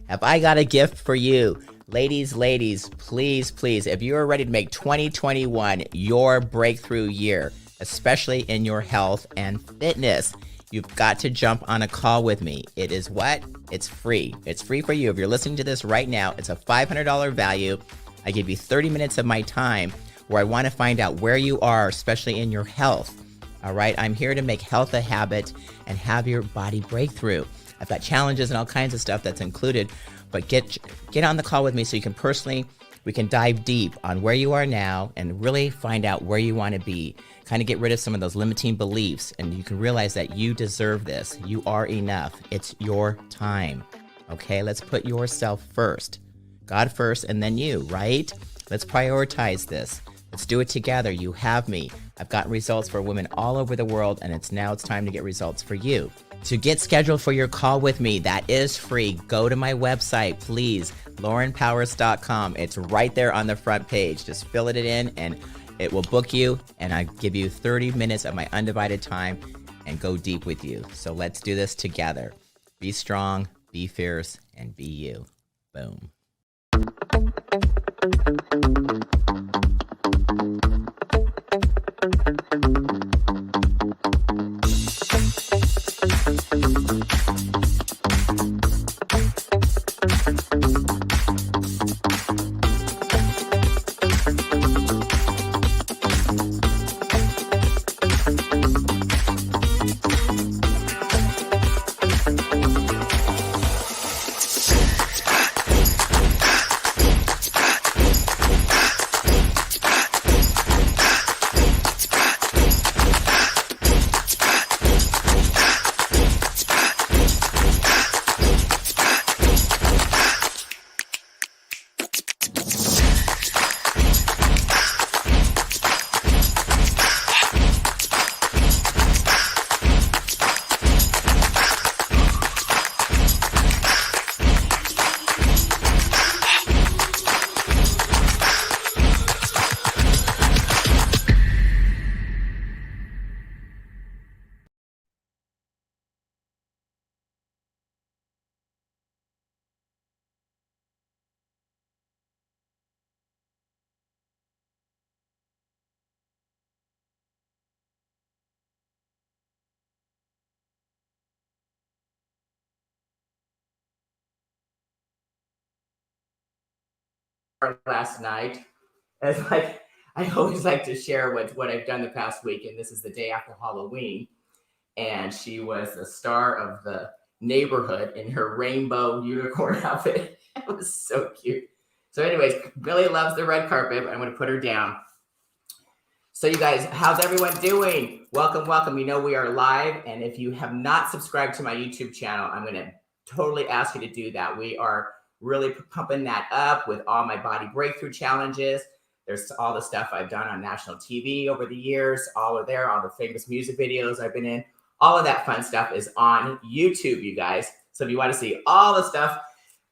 Have I got a gift for you? Ladies, please, if you are ready to make 2021 your breakthrough year, especially in your health and fitness, you've got to jump on a call with me. It is what? It's free. It's free for you. If you're listening to this right now, it's a $500 value. I give you 30 minutes of my time where I want to find out where you are, especially in your health. All right, I'm here to make health a habit and have your body breakthrough. I've got challenges and all kinds of stuff that's included, but get on the call with me so we can dive deep on where you are now and really find out where you want to be. Kind of get rid of some of those limiting beliefs, and you can realize that you deserve this. You are enough. It's your time. Okay, let's put yourself first. God first, and then you, right? Let's prioritize this. Let's do it together. You have me. I've gotten results for women all over the world, and it's time to get results for you. To get scheduled for your call with me, that is free. Go to my website, please, laurenpowers.com. It's right there on the front page. Just fill it in and it will book you, and I give you 30 minutes of my undivided time and go deep with you. So let's do this together. Be strong, be fierce, and be you. Boom. Last night, as like I always like to share what I've done the past week, and this is the day after Halloween, and she was the star of the neighborhood in her rainbow unicorn outfit. It was so cute. So anyways, Billy loves the red carpet, but I'm going to put her down. So you guys, how's everyone doing? Welcome. You know we are live, and if you have not subscribed to my YouTube channel, I'm going to totally ask you to do that. We are really pumping that up with all my body breakthrough challenges. There's all the stuff I've done on national TV over the years. All are there, all the famous music videos I've been in. All of that fun stuff is on YouTube, you guys. So if you want to see all the stuff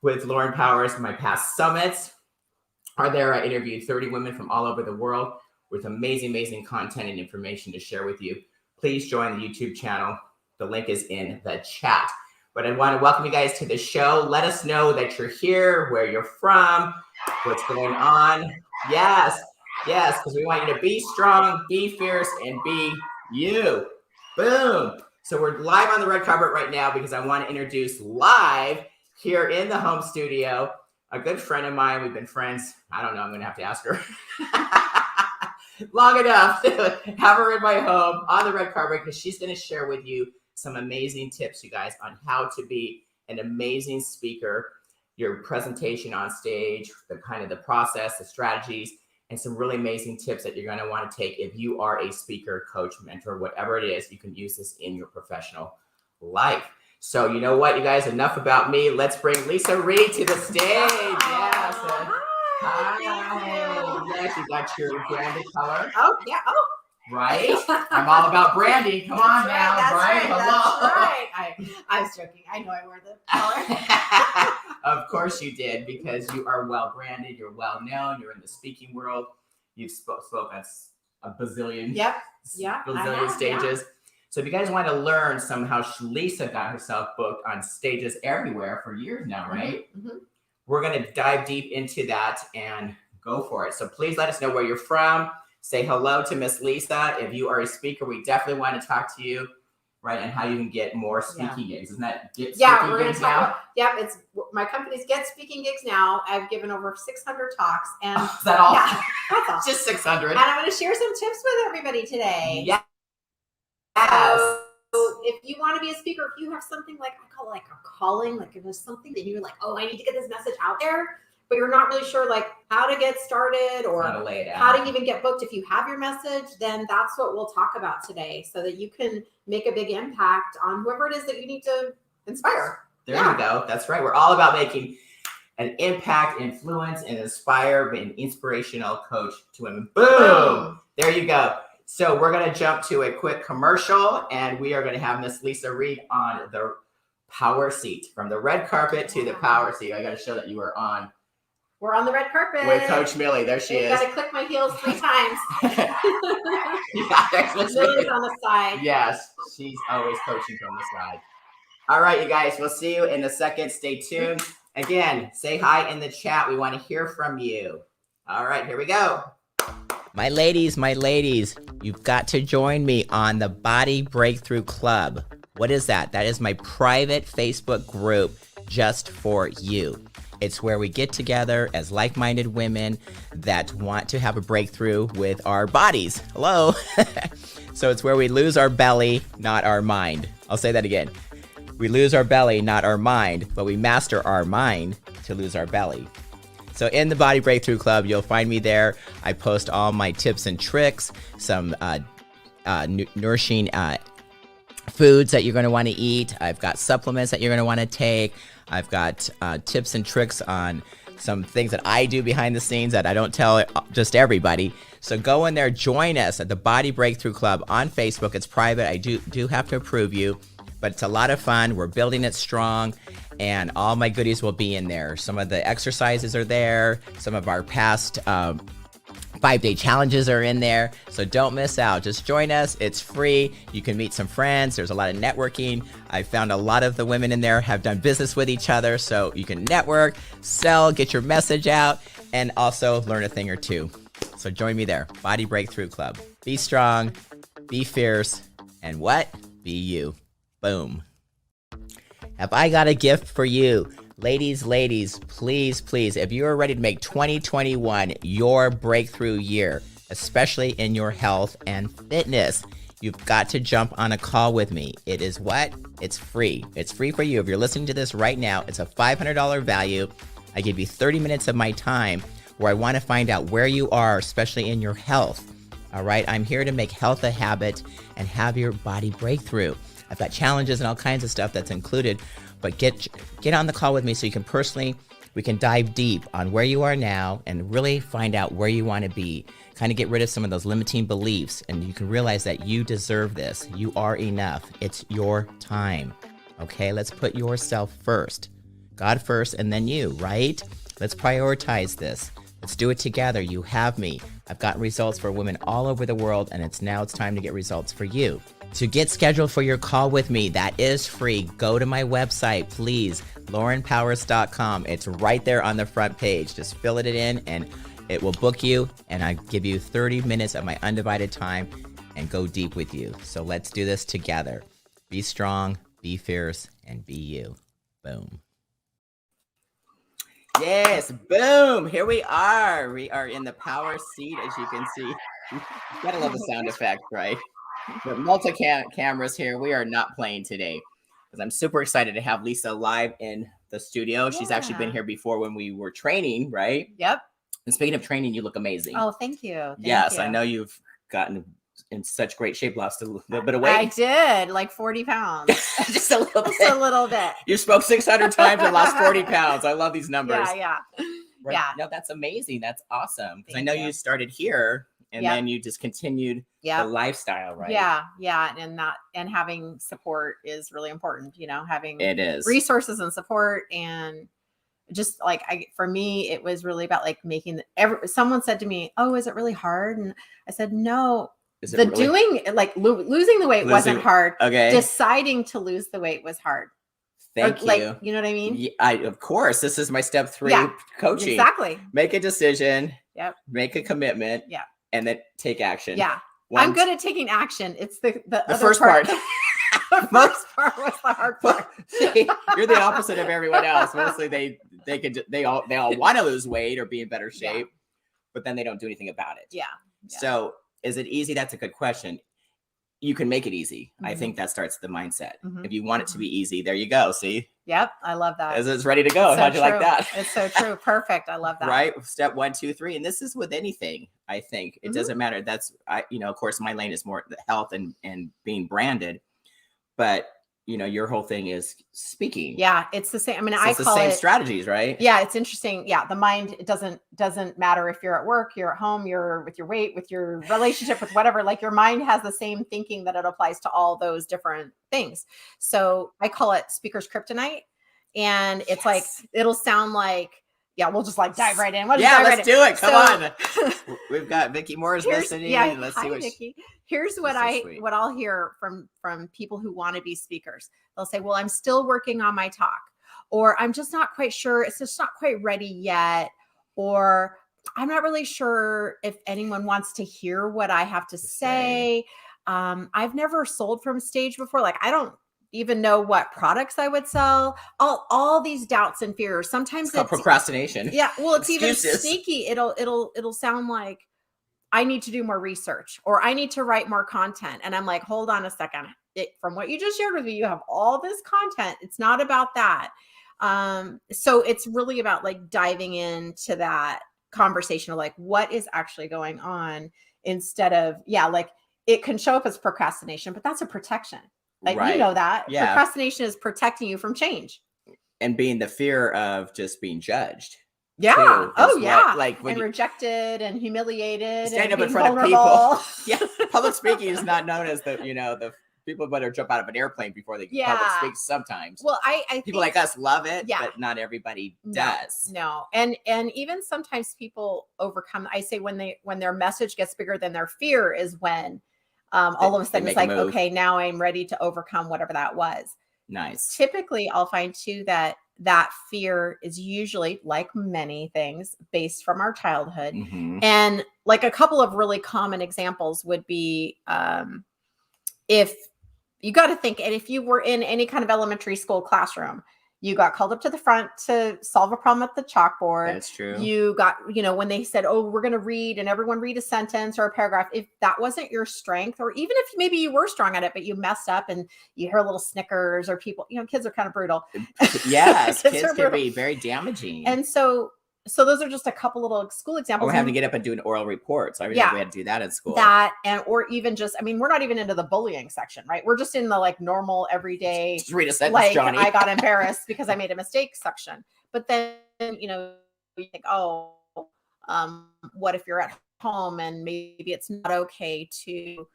with Lauren Powers, my past summits are there. I interviewed 30 women from all over the world with amazing content and information to share with you. Please join the YouTube channel. The link is in the chat. But I want to welcome you guys to the show. Let us know that you're here, where you're from, what's going on. Yes, because we want you to be strong, be fierce, and be you. Boom. So we're live on the red carpet right now because I want to introduce live here in the home studio a good friend of mine. We've been friends. I don't know. I'm going to have to ask her long enough to have her in my home on the red carpet because she's going to share with you some amazing tips, you guys, on how to be an amazing speaker, your presentation on stage, the kind of the process, the strategies, and some really amazing tips that you're going to want to take if you are a speaker, coach, mentor, whatever it is. You can use this in your professional life. So you know what, you guys, enough about me. Let's bring Leisa Reid to the stage. Yes. Hi. Yes, you got your branded color. Oh, yeah. Oh. Right? I'm all about branding. Come on now. That's right? Hello. That's right. I was joking. I know I wear the color. Of course you did, because you are well branded. You're well known. You're in the speaking world. You've spoken a bazillion, bazillion stages. Yeah. So if you guys want to learn how Leisa got herself booked on stages everywhere for years now, right? Mm-hmm. We're going to dive deep into that and go for it. So please let us know where you're from. Say hello to Miss Leisa. If you are a speaker, we definitely want to talk to you, right? And how you can get more speaking gigs. Isn't that we're going to talk about, it's my company's Get Speaking Gigs Now. I've given over 600 talks. And is that all? Yeah, that's all. Just 600. And I'm going to share some tips with everybody today. Yes. So if you want to be a speaker, if you have something like, I call it like a calling, like if there's something that you're like, oh, I need to get this message out there, but you're not really sure like how to get started or how to lay it out, how to even get booked. If you have your message, then that's what we'll talk about today so that you can make a big impact on whoever it is that you need to inspire. There you go. That's right. We're all about making an impact, influence, and inspire, an inspirational coach to women. Boom! There you go. So we're going to jump to a quick commercial, and we are going to have Miss Leisa Reid on the power seat, from the red carpet to the power seat. I got to show that you are on. We're on the red carpet with Coach Millie. There she is. You got to click my heels 3 times. Yeah, Millie's on the side. Yes, she's always coaching from the side. All right, you guys, we'll see you in a second. Stay tuned. Again, say hi in the chat. We want to hear from you. All right, here we go. My ladies, you've got to join me on the Body Breakthrough Club. What is that? That is my private Facebook group just for you. It's where we get together as like-minded women that want to have a breakthrough with our bodies. Hello. So it's where we lose our belly, not our mind. I'll say that again. We lose our belly, not our mind, but we master our mind to lose our belly. So in the Body Breakthrough Club, you'll find me there. I post all my tips and tricks, some nourishing foods that you're going to want to eat. I've got supplements that you're going to want to take. I've got tips and tricks on some things that I do behind the scenes that I don't tell just everybody. So go in there, join us at the Body Breakthrough Club on Facebook. It's private. I do have to approve you, but it's a lot of fun. We're building it strong, and all my goodies will be in there. Some of the exercises are there. Some of our past 5-day challenges are in there. So don't miss out. Just join us. It's free. You can meet some friends. There's a lot of networking. I found a lot of the women in there have done business with each other. So you can network, sell, get your message out, and also learn a thing or two. So join me there. Body Breakthrough Club. Be strong, be fierce, and what? Be you. Boom. Have I got a gift for you? Ladies, please, if you are ready to make 2021 your breakthrough year, especially in your health and fitness, you've got to jump on a call with me. It is what? It's free. It's free for you. If you're listening to this right now, it's a $500 value. I give you 30 minutes of my time where I want to find out where you are, especially in your health. All right? I'm here to make health a habit and have your body breakthrough. I've got challenges and all kinds of stuff that's included. But get on the call with me so we can dive deep on where you are now and really find out where you want to be. Kind of get rid of some of those limiting beliefs, and you can realize that you deserve this. You are enough. It's your time. Okay, let's put yourself first. God first, and then you, right? Let's prioritize this. Let's do it together. You have me. I've gotten results for women all over the world, and it's time to get results for you. To get scheduled for your call with me, that is free. Go to my website, please, laurenpowers.com. It's right there on the front page. Just fill it in and it will book you, and I give you 30 minutes of my undivided time and go deep with you. So let's do this together. Be strong, be fierce, and be you. Boom. Yes, boom. Here we are. We are in the power seat, as you can see. You gotta love the sound effect, right? The cameras here. We are not playing today because I'm super excited to have Lisa live in the studio. She's actually been here before when we were training, right? Yep. And speaking of training, you look amazing. Oh, thank you. Thank yes, you. I know you've gotten in such great shape, lost a little bit of weight. I did, like 40 pounds. Just a little bit. Just a little bit. You spoke 600 times and lost 40 pounds. I love these numbers. Yeah. Right? Yeah. No, that's amazing. That's awesome. Because I Thank know you. you started here and Yep. then you just continued Yep. the lifestyle, right? Yeah. And having support is really important, having It is. resources and support. And just like, for me, it was really about like making someone said to me, oh, is it really hard? And I said, no. Losing the weight wasn't hard. Okay. Deciding to lose the weight was hard. Thank you. You know what I mean? Yeah, of course. This is my step 3 coaching. Exactly. Make a decision. Yep. Make a commitment. Yeah. And then take action. Yeah. I'm good at taking action. It's the first part. The first part was the hard part. See, you're the opposite of everyone else. Mostly they all want to lose weight or be in better shape, but then they don't do anything about it. Yeah. So is it easy? That's a good question. You can make it easy. I think that starts the mindset. If you want it to be easy, there you go. See? Yep. I love that. It's ready to go. How'd you like that? It's so true. Perfect. I love that. Right? Step 1, 2, 3. And this is with anything, I think. It doesn't matter. That's, of course, my lane is more the health and being branded. But, your whole thing is speaking. Yeah, it's the same. I mean, I call the same strategies, right? Yeah, it's interesting. Yeah, the mind, it doesn't matter if you're at work, you're at home, you're with your weight, with your relationship, with whatever. Like your mind has the same thinking that it applies to all those different things. So I call it speaker's kryptonite, and it's like it'll sound like. Yeah, we'll just like dive right in. Let's do it. Come on. We've got Vicki Moore's listening. Yeah, let's hi, see what Vicki. Here's what what I'll hear from people who want to be speakers. They'll say, "Well, I'm still working on my talk," or "I'm just not quite sure. It's just not quite ready yet," or "I'm not really sure if anyone wants to hear what I have to say. I've never sold from stage before. Like, I don't even know what products I would sell." All these doubts and fears. Sometimes it's procrastination. Yeah. Well, it's excuses. Even sneaky. It'll sound like I need to do more research or I need to write more content. And I'm like, hold on a second. From what you just shared with me, you have all this content. It's not about that. So it's really about like diving into that conversation of like, what is actually going on instead of, like it can show up as procrastination, but that's a protection. Like, you know that procrastination is protecting you from change and being the fear of just being judged. Yeah. Like and rejected and humiliated. Stand up in front of people. Yeah. Public speaking is not known as the people better jump out of an airplane before they public speak sometimes. Well, I people like us love it, but not everybody does. No. And even sometimes people overcome. I say when their message gets bigger than their fear is when all of a sudden it's like, okay, now I'm ready to overcome whatever that was. Nice. Typically, I'll find too that fear is usually, like many things, based from our childhood. And like a couple of really common examples would be if you got to think, and if you were in any kind of elementary school classroom, you got called up to the front to solve a problem at the chalkboard. That's true. You got, when they said, oh, we're going to read and everyone read a sentence or a paragraph. If that wasn't your strength, or even if maybe you were strong at it, but you messed up and you hear little snickers or people, kids are kind of brutal. Yes, kids can be very damaging. And so those are just a couple little school examples. We're having to get up and do an oral report. So I remember we had to do that in school. Or even just, we're not even into the bullying section, right? We're just in the like normal everyday. Just read a sentence, like, Johnny. I got embarrassed because I made a mistake section. But then, you think, what if you're at home and maybe it's not okay to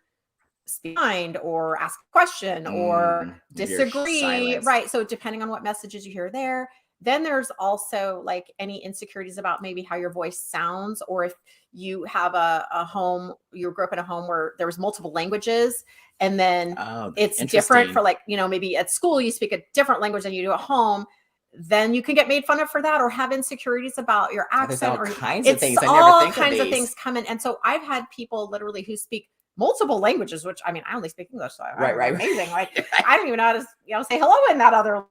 speak behind or ask a question or disagree, right? So depending on what messages you hear there. Then there's also like any insecurities about maybe how your voice sounds, or if you have a home, you grew up in a home where there was multiple languages, and then it's different for like, maybe at school you speak a different language than you do at home. Then you can get made fun of for that, or have insecurities about your accent, or kinds of things. All kinds of things come in. And so I've had people literally who speak multiple languages, which I only speak English, so right, amazing. Like I don't even know how to say hello in that other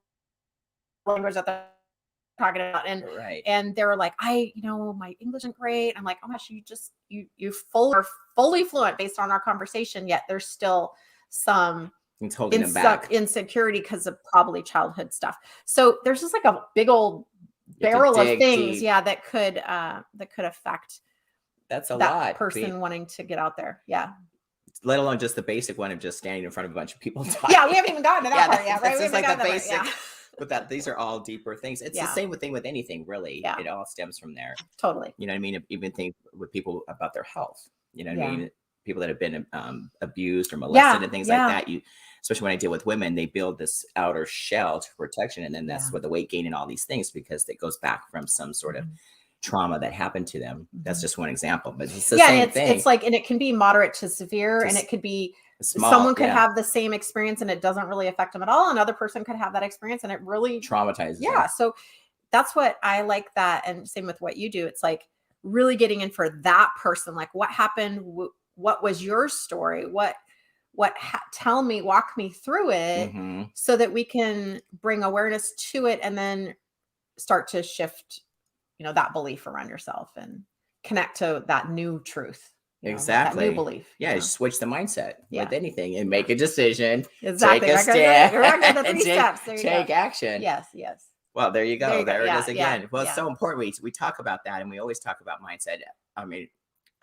language that they're talking about. And they were like, my English isn't great. I'm like, oh my gosh, you are fully fluent based on our conversation, yet there's still some insecurity because of probably childhood stuff. So there's just like a big old barrel of things, deep. That could affect that person wanting to get out there. Yeah. Let alone just the basic one of just standing in front of a bunch of people talking. Yeah, we haven't even gotten to that part yet, right? It's just like the basic. But these are all deeper things. It's the same thing with anything, really. Yeah. It all stems from there. Totally. You know what I mean? Even think with people about their health. You know what I mean? People that have been abused or molested and things like that. Especially when I deal with women, they build this outer shell to protection, and then that's what the weight gain and all these things, because it goes back from some sort of trauma that happened to them. That's just one example, but it's the same thing. It's like, and it can be moderate to severe, and it could be someone could have the same experience and it doesn't really affect them at all. Another person could have that experience and it really traumatizes them. So that's what I like that. And same with what you do. It's like really getting in for that person. Like, what happened? What was your story? Tell me, walk me through it so that we can bring awareness to it and then start to shift that belief around yourself and connect to that new truth. Exactly. That new belief. Yeah. Switch the mindset with anything and make a decision. Exactly. Take a step. The 3 steps. Take action. Yes. Well, there you go. There it is again. Well, it's so important. We talk about that, and we always talk about mindset. I mean,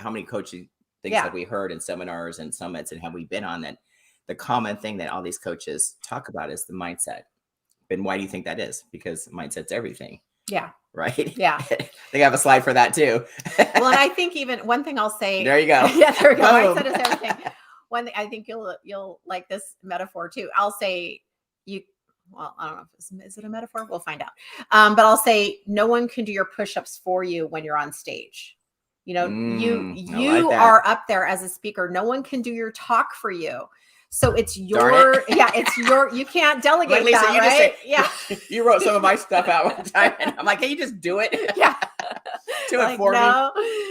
how many coaching things have we heard in seminars and summits, and have we been on that? The common thing that all these coaches talk about is the mindset. And why do you think that is? Because mindset's everything. Yeah. Right? Yeah. They have a slide for that too. Well, and I think even one thing I'll say. There you go. Yeah, there we go. Mindset is everything. One thing I think you'll like this metaphor too. I'll say I don't know if is it a metaphor? We'll find out. But I'll say no one can do your push-ups for you when you're on stage. You like are up there as a speaker. No one can do your talk for you. So it's your, you can't delegate like Lisa, that, right? You wrote some of my stuff out one time, and I'm like, can you just do it? Yeah. Do it for me.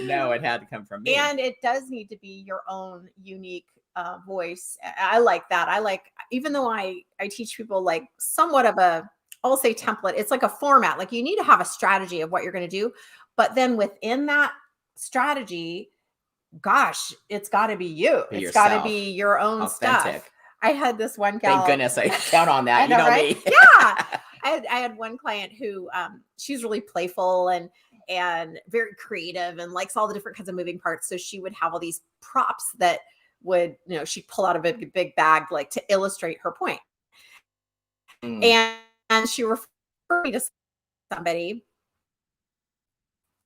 No, it had to come from me. And it does need to be your own unique voice. I like that. Even though I teach people like somewhat of I'll say template, it's like a format. Like you need to have a strategy of what you're going to do. But then within that strategy, gosh, it's got to be you. It's got to be your own authentic stuff. I had this one gal. Thank goodness I count on that. I know, right? Me. Yeah. I had one client who she's really playful and very creative and likes all the different kinds of moving parts. So she would have all these props that would, she'd pull out of a big bag like to illustrate her point. And she referred me to somebody.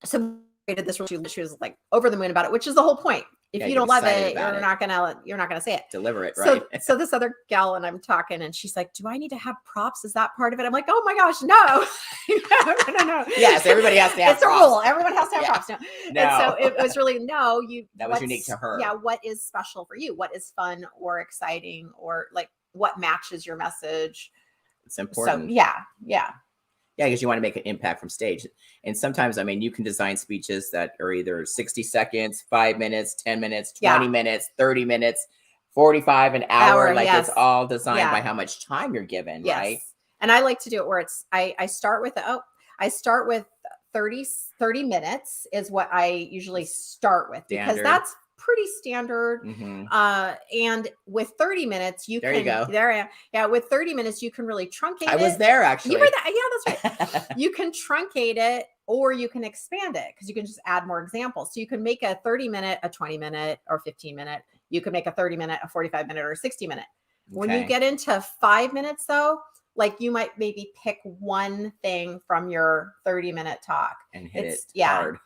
So created this, she was like over the moon about it, which is the whole point. If you don't love it, you're not gonna say it. Deliver it, right? So this other gal and I'm talking, and she's like, "Do I need to have props? Is that part of it?" I'm like, "Oh my gosh, no, no." Yes, everybody has to have. It's props. A rule. Everyone has to have props. No. No. And so it was really That was unique to her. Yeah. What is special for you? What is fun or exciting or like what matches your message? It's important. So yeah. Yeah, because you want to make an impact from stage. And sometimes, you can design speeches that are either 60 seconds, 5 minutes, 10 minutes, 20 minutes, 30 minutes, 45, an hour. Like it's all designed by how much time you're given, right? And I like to do it where I start with 30 minutes is what I usually start with because that's pretty standard. And with 30 minutes, you can. Go. There I am. Yeah, with 30 minutes, you can really truncate it. I was there actually. You were there. Yeah, that's right. You can truncate it or you can expand it because you can just add more examples. So you can make a 30-minute, a 20-minute, or 15-minute. You can make a 30-minute, a 45-minute, or a 60-minute. When you get into 5 minutes, though, like you might maybe pick one thing from your 30-minute talk and hit it hard.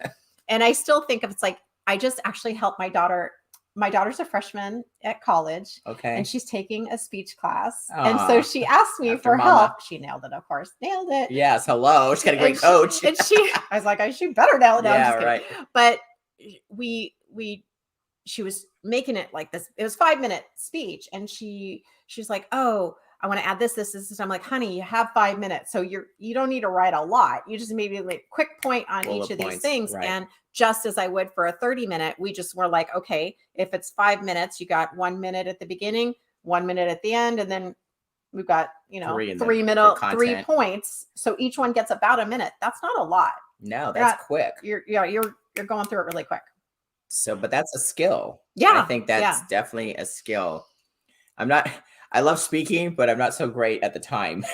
And I still think of it's like, I just actually helped my daughter. My daughter's a freshman at college. Okay. And she's taking a speech class. And so she asked me for help. She nailed it, of course. Nailed it. Yes. Hello. She's got a great coach. I was like, she better nail it down. Yeah, right. But she was making it like this. It was 5-minute speech. And she was like, oh, I want to add this. I'm like, honey, you have 5 minutes. So you don't need to write a lot. You just maybe like quick point on each of these things. Right. And just as I would for a 30-minute, we just were like, okay, if it's 5 minutes, you got 1 minute at the beginning, 1 minute at the end, and then We've got, 3 points. So each one gets about a minute. That's not a lot. No, that's quick. You're going through it really quick. So, but that's a skill. Yeah. I think that's definitely a skill. I love speaking, but I'm not so great at the time.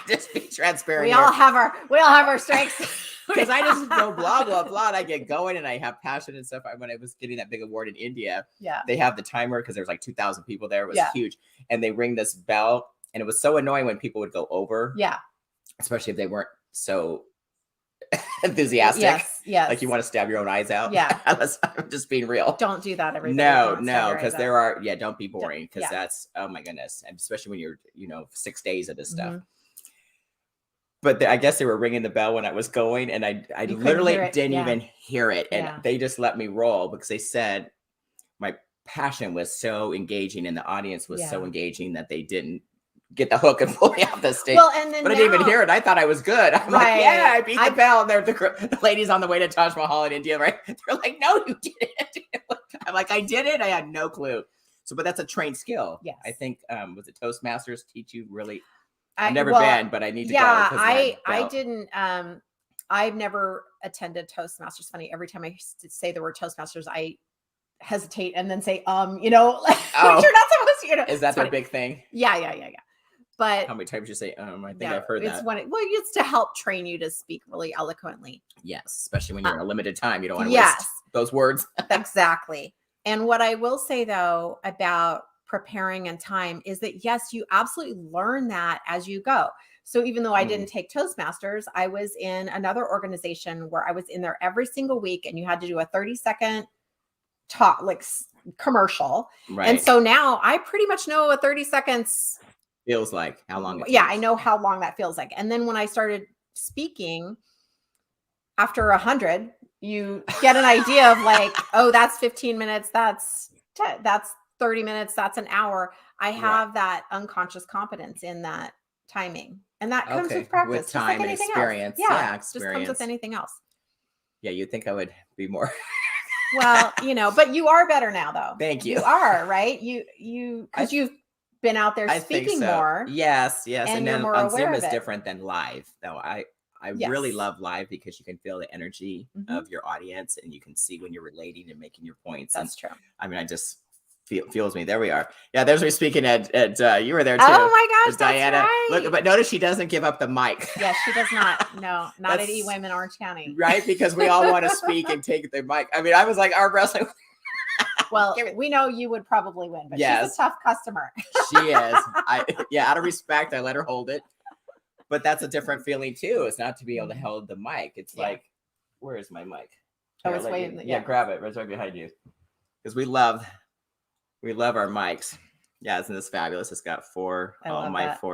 Just be transparent. We all have our strengths. Because I just go blah, blah, blah. And I get going and I have passion and stuff. When I was getting that big award in India, they have the timer because there's like 2,000 people there. It was huge. And they ring this bell. And it was so annoying when people would go over. Yeah. Especially if they weren't so enthusiastic. Yes. Like you want to stab your own eyes out. Yeah. I'm just being real. Don't do that, everybody. No, because there are, don't be boring. Because that's, oh my goodness. And especially when you're, 6 days of this stuff. But I guess they were ringing the bell when I was going, and I literally didn't even hear it. And they just let me roll because they said my passion was so engaging and the audience was so engaging that they didn't get the hook and pull me off the stage. Well, and then but I didn't even hear it. I thought I was good. I'm like, I beat the bell. And they're the ladies on the way to Taj Mahal in India, right? They're like, no, you didn't. I'm like, I did it. I had no clue. So, but that's a trained skill. Yes. I think, was it Toastmasters teach you really? I've never been, but I need to go. I didn't. I've never attended Toastmasters. Funny, every time I say the word Toastmasters, I hesitate and then say, like, which you're not supposed to, Is that their big thing? Yeah. But how many times you say, I think I've heard that. It's to help train you to speak really eloquently. Yes, especially when you're in a limited time. You don't want to waste those words. Exactly. And what I will say, though, about preparing and time is that, yes, you absolutely learn that as you go. So even though I didn't take Toastmasters, I was in another organization where I was in there every single week, and you had to do a 30-second talk, like commercial. Right. And so now I pretty much know what 30 seconds feels like, how long it takes. I know how long that feels like. And then when I started speaking after 100, you get an idea of like, oh, that's 15 minutes. That's 30 minutes. That's an hour. I have that unconscious competence in that timing. And that comes with practice. With time and experience. Yeah, experience. Just comes with anything else. Yeah, you'd think I would be more. Well, but you are better now, though. Thank you. You are, right? Because you've been out there speaking more. Yes. And then on Zoom is different than live, though. I really love live because you can feel the energy of your audience and you can see when you're relating and making your points. That's true. I mean, I just feels me. There we are. Yeah, there's me speaking at you were there too. Oh my gosh, Diana. That's right. Look, but notice she doesn't give up the mic. Yes, she does not. No, not at EWIM in Orange County. Right, because we all want to speak and take the mic. I mean, I was like arm wrestling. Well, we know you would probably win, but she's a tough customer. She is. Out of respect, I let her hold it. But that's a different feeling too. It's not to be able to hold the mic. It's like, where is my mic? Oh, it's waiting. Yeah, grab it. Right behind you. Because we love our mics. Yeah, isn't this fabulous? It's got four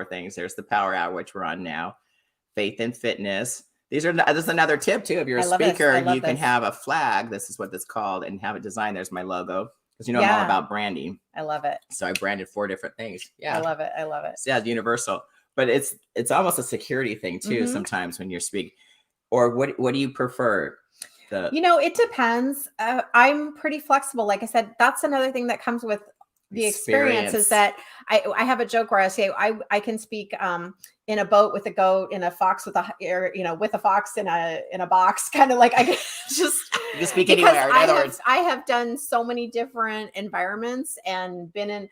things. There's the power hour, which we're on now. Faith and fitness. This is another tip too. If you're a speaker, you can have a flag. This is what it's called, and have it designed. There's my logo. Because I'm all about branding. I love it. So I branded 4 different things. Yeah. I love it. So, yeah, universal. But it's almost a security thing too, sometimes when you're speaking. Or what do you prefer? It depends. I'm pretty flexible. Like I said, that's another thing that comes with the experience is that I have a joke where I say I can speak in a boat with a goat, in a fox with with a fox in a box, kind of like I can just you can speak anywhere. In other words, I have done so many different environments and been in.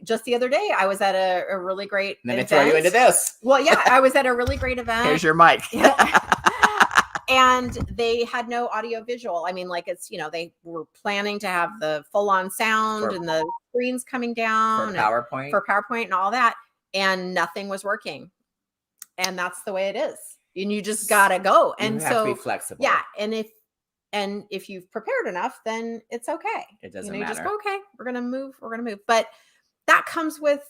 Just the other day, I was at a really great event. Then I throw you into this. Well, yeah, I was at a really great event. Here's your mic. And they had no audio visual. I mean, like it's, they were planning to have the full on sound and the screens coming down for PowerPoint and all that. And nothing was working. And that's the way it is. And you just got to go. And you have to be flexible. Yeah. And if you've prepared enough, then it's okay. It doesn't matter. You just go, okay, we're going to move. But that comes with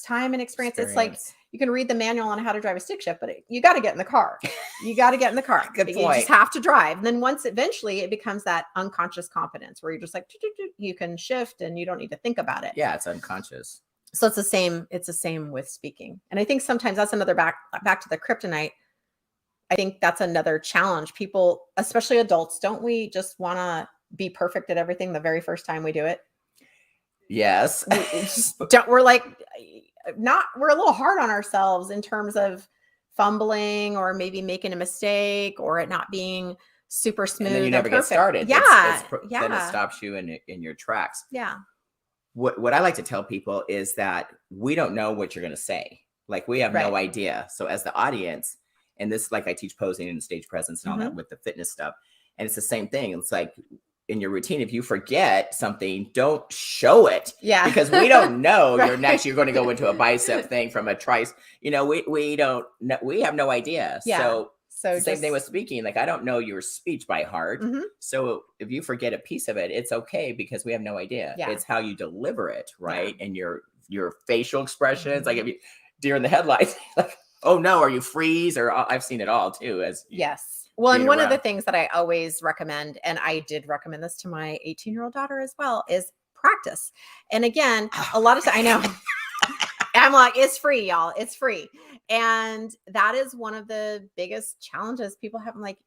time and experience. It's like you can read the manual on how to drive a stick shift, but you got to get in the car. Good point. You just have to drive. And then eventually it becomes that unconscious competence where you're just like, you can shift and you don't need to think about it. Yeah, it's unconscious. So it's the same. It's the same with speaking. And I think sometimes that's another back to the kryptonite. I think that's another challenge. People, especially adults, don't we just want to be perfect at everything the very first time we do it? Yes. We're like, we're a little hard on ourselves in terms of fumbling or maybe making a mistake or it not being super smooth. And then you never get started. Yeah. Then it stops you in your tracks. Yeah. What I like to tell people is that we don't know what you're going to say. Like we have no idea. So as the audience, and this, like I teach posing and stage presence and all that with the fitness stuff. And it's the same thing. It's like in your routine, if you forget something, don't show it. Yeah. Because we don't know you're going to go into a bicep thing from a trice. You know, we don't know. We have no idea. Yeah. So same thing with speaking. Like I don't know your speech by heart. So if you forget a piece of it, it's okay because we have no idea. Yeah. It's how you deliver it, right? And your facial expressions. Like if you deer in the headlights, like, oh no, or you freeze, or I've seen it all too. Yes. Well, and one of the things that I always recommend, and I did recommend this to my 18-year-old daughter as well, is practice. And again, a lot of times I know I'm like, it's free, y'all. It's free. And that is one of the biggest challenges people have. Like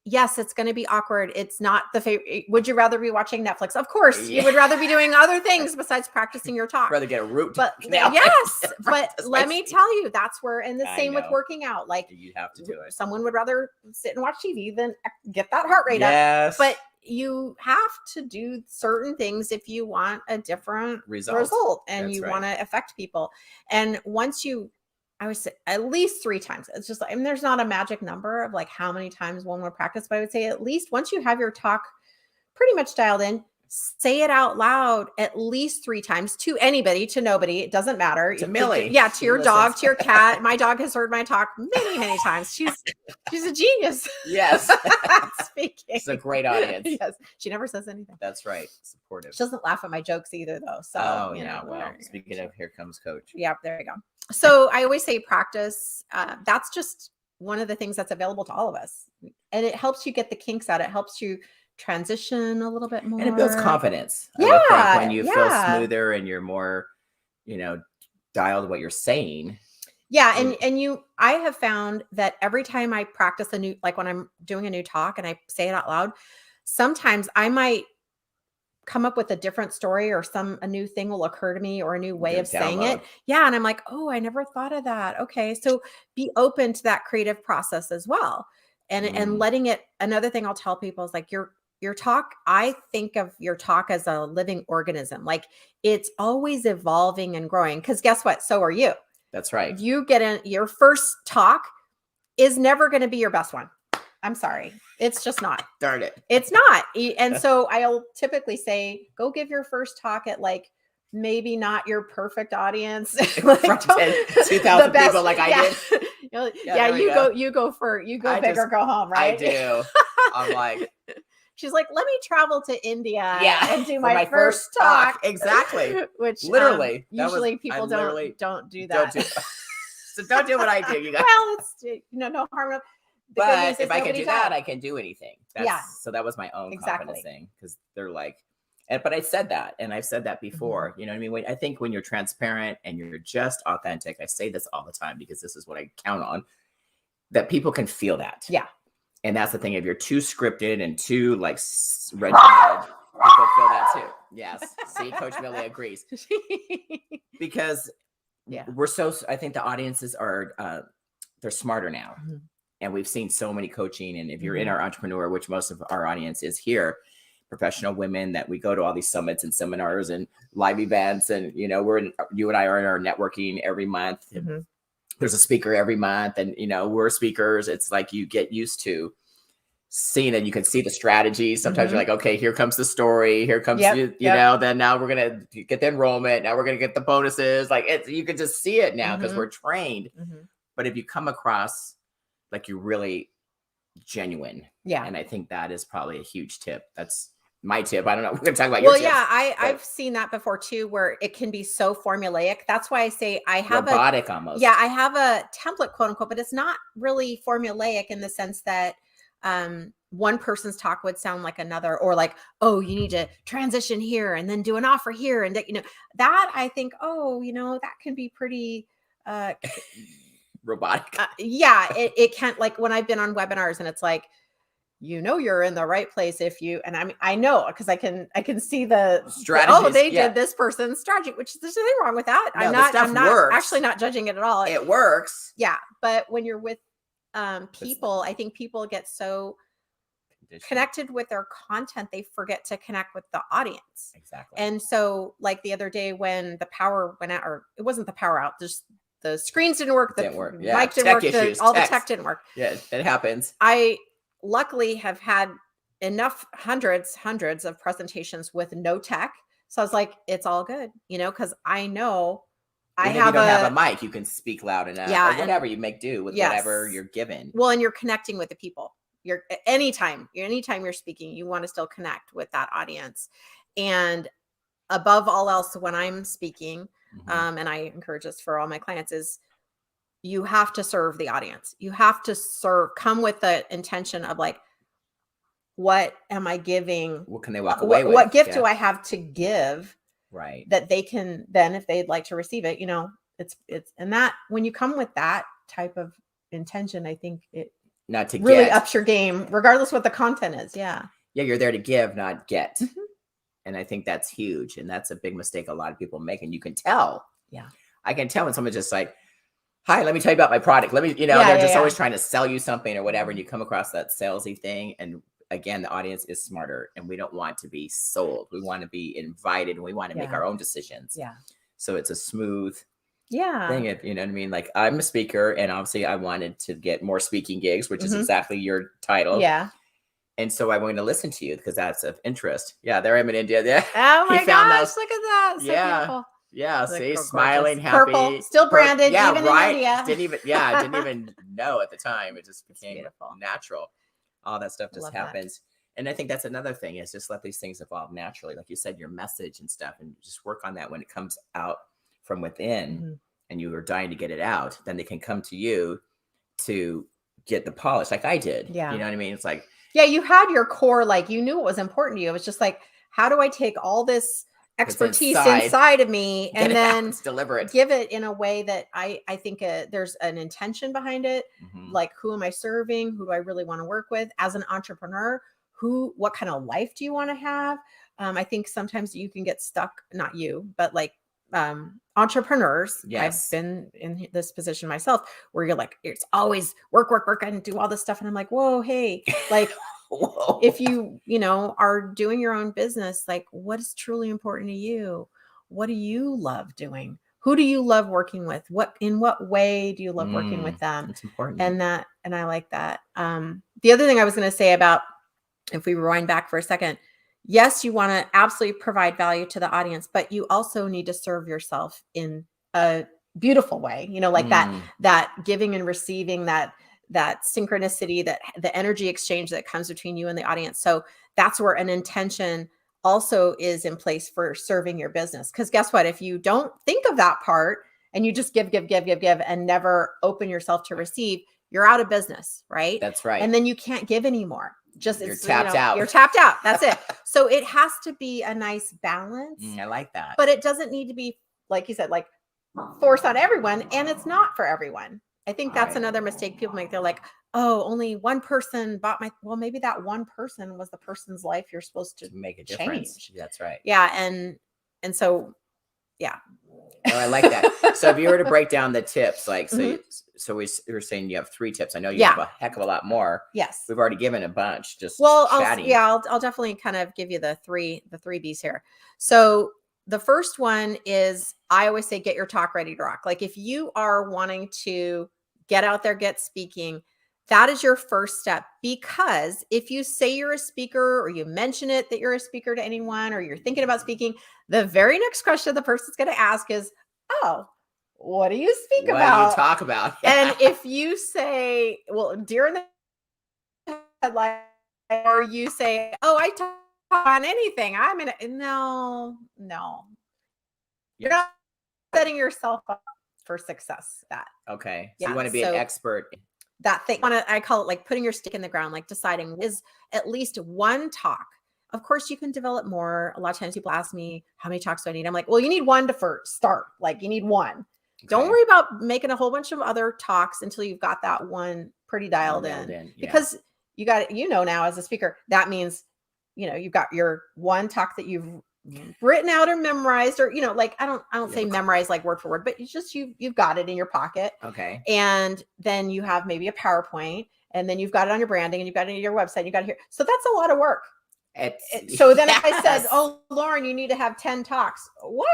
yes, it's going to be awkward. It's not the favorite. Would you rather be watching Netflix? Of course, you would rather be doing other things besides practicing your talk. Rather get a root. But yes, but let me tell you, that's where, and the same with working out. Like you have to do it. Someone would rather sit and watch TV than get that heart rate up. But you have to do certain things if you want a different result and you want to affect people. And once I would say at least 3 times. It's just like, I mean, there's not a magic number of like how many times one would practice, but I would say at least once you have your talk pretty much dialed in, say it out loud at least 3 times to anybody, to nobody. It doesn't matter. To Millie. Yeah. To your dog, to your cat. My dog has heard my talk many, many times. She's a genius. Yes. Speaking. It's a great audience. Yes. She never says anything. That's right. Supportive. She doesn't laugh at my jokes either though. So, you know, well, speaking of, here comes coach. Yeah, there you go. So I always say practice. That's just one of the things that's available to all of us. And it helps you get the kinks out. It helps you transition a little bit more. And it builds confidence. Yeah. I think when you feel smoother and you're more, dialed what you're saying. Yeah. And I have found that every time I practice like when I'm doing a new talk and I say it out loud, sometimes I might come up with a different story or a new thing will occur to me or a new way of saying it. Yeah. And I'm like, oh, I never thought of that. Okay. So be open to that creative process as well. And letting it, another thing I'll tell people is like your talk, I think of your talk as a living organism. Like it's always evolving and growing. Cause guess what? So are you. That's right. You get in your first talk is never going to be your best one. I'm sorry. It's just not. Darn it. It's not. And so I'll typically say, go give your first talk at like, maybe not your perfect audience. Like 2,000 people like I did. You go big or go home, right? I do. I'm like, she's like, let me travel to India and do my first talk. Exactly. Which literally, usually people don't do that. So don't do what I do, you guys. Well, it's no harm. But if I can do that, I can do anything. So that was my own confidence thing because they're like, but I said that, and I've said that before. You know what I mean? I think when you're transparent and you're just authentic, I say this all the time because this is what I count on, that people can feel that. Yeah. And that's the thing. If you're too scripted and too like regimented, people feel that too. Yes. See, Coach Millie agrees. Because I think the audiences are, they're smarter now. Mm-hmm. And we've seen so many coaching. And if you're in our entrepreneur, which most of our audience is here, professional women that we go to all these summits and seminars and live events. And, you and I are in our networking every month. Mm-hmm. There's a speaker every month and, we're speakers. It's like you get used to seeing it. You can see the strategy. Sometimes you're like, okay, here comes the story. Here comes, then now we're going to get the enrollment. Now we're going to get the bonuses. Like you can just see it now because we're trained. Mm-hmm. But if you come across like you're really genuine. Yeah. And I think that is probably a huge tip. That's my tip. I don't know. We're going to talk about your tips. I've seen that before too, where it can be so formulaic. That's why I say I have robotic almost. Yeah. I have a template, quote unquote, but it's not really formulaic in the sense that one person's talk would sound like another, or like, oh, you need to transition here and then do an offer here. And that I think, that can be pretty, robotic. It can't, like when I've been on webinars and it's like, you're in the right place if you, and I mean, I know, because I can see the strategies. They did this person's strategy, which there's nothing wrong with that. No, I'm not actually not judging it at all. It works. Yeah. But when you're with people, I think people get so connected with their content, they forget to connect with the audience. Exactly. And so like the other day when the power went out, or it wasn't the power out, just the screens didn't work, the mic didn't work, all the tech didn't work. Yeah, it happens. I luckily have had enough hundreds of presentations with no tech. So I was like, it's all good, because I know I have, you don't have a mic, you can speak loud enough, or whatever, you make do with whatever you're given. Well, and you're connecting with the people. You're anytime you're speaking, you want to still connect with that audience. And above all else, when I'm speaking, and I encourage this for all my clients, is you have to serve the audience. You have to come with the intention of like, what am I giving? What can they walk away with? What gift do I have to give? Right. That they can then, if they'd like to receive it, it's, and that when you come with that type of intention, I think it really ups your game, regardless what the content is. Yeah. Yeah. You're there to give, not get. And I think that's huge. And that's a big mistake a lot of people make. And you can tell. Yeah. I can tell when someone's just like, hi, let me tell you about my product. Let me, they're just always trying to sell you something or whatever. And you come across that salesy thing. And again, the audience is smarter and we don't want to be sold. We want to be invited and we want to make our own decisions. Yeah. So it's a smooth thing. If, you know what I mean? Like I'm a speaker and obviously I wanted to get more speaking gigs, which is exactly your title. Yeah. And so I wanted to listen to you because that's of interest. Yeah. There I am in India. Yeah. Oh my gosh. Look at that. So beautiful. Yeah. See, smiling, happy. Purple, still branded, even in India. Didn't even know at the time. It just became natural. All that stuff just happens. And I think that's another thing is just let these things evolve naturally. Like you said, your message and stuff, and just work on that when it comes out from within and you are dying to get it out, then they can come to you to get the polish like I did. Yeah. You know what I mean? It's like, yeah, you had your core, like you knew what was important to you. It was just like, how do I take all this expertise inside of me and then deliver it, give it in a way that I think there's an intention behind it. Like, who am I serving? Who do I really want to work with as an entrepreneur? What kind of life do you want to have? I think sometimes you can get stuck, not you, but like entrepreneurs. Yes. I've been in this position myself where you're like, it's always work and do all this stuff. And I'm like, whoa, hey, like, if you are doing your own business, like what is truly important to you? What do you love doing? Who do you love working with? In what way do you love working with them? It's important. And I like that. The other thing I was going to say about, if we rewind back for a second, yes, you want to absolutely provide value to the audience, but you also need to serve yourself in a beautiful way, like that giving and receiving, that synchronicity, that the energy exchange that comes between you and the audience. So that's where an intention also is in place for serving your business. Because guess what? If you don't think of that part and you just give and never open yourself to receive, you're out of business, right? That's right. And then you can't give anymore. You're tapped out. You're tapped out. That's it. So it has to be a nice balance. I like that. But it doesn't need to be, like you said, like force on everyone. And it's not for everyone. I think that's another mistake people make. They're like, oh, only one person bought well, maybe that one person was the person's life you're supposed to make a difference. Change. That's right. Yeah. And so, yeah. Oh, I like that. So if you were to break down the tips, like, so we were saying you have 3 tips. I know you have a heck of a lot more. Yes. We've already given a bunch. Just chatting. I'll definitely kind of give you the three B's here. So the first one is, I always say, get your talk ready to rock. Like if you are wanting to get out there, get speaking, that is your first step. Because if you say you're a speaker or you mention it that you're a speaker to anyone, or you're thinking about speaking, the very next question the person's going to ask is, oh, what do you speak about? What do you talk about? And if you say, well, during the headline, or you say, oh, I talk on anything, no. You're not setting yourself up for success. Okay. So you want to be an expert. That thing, I call it like putting your stick in the ground, like deciding is at least one talk. Of course, you can develop more. A lot of times people ask me, how many talks do I need? I'm like, well, you need one to first start. Like you need one. Okay. Don't worry about making a whole bunch of other talks until you've got that one pretty dialed in. Because you got, now as a speaker, that means, you've got your one talk that you've written out or memorized, or, like, I don't say memorize like word for word, but it's just, you've got it in your pocket. Okay. And then you have maybe a PowerPoint, and then you've got it on your branding, and you've got it in your website, you got it here. So that's a lot of work. So then if I said, oh, Lauren, you need to have 10 talks. What?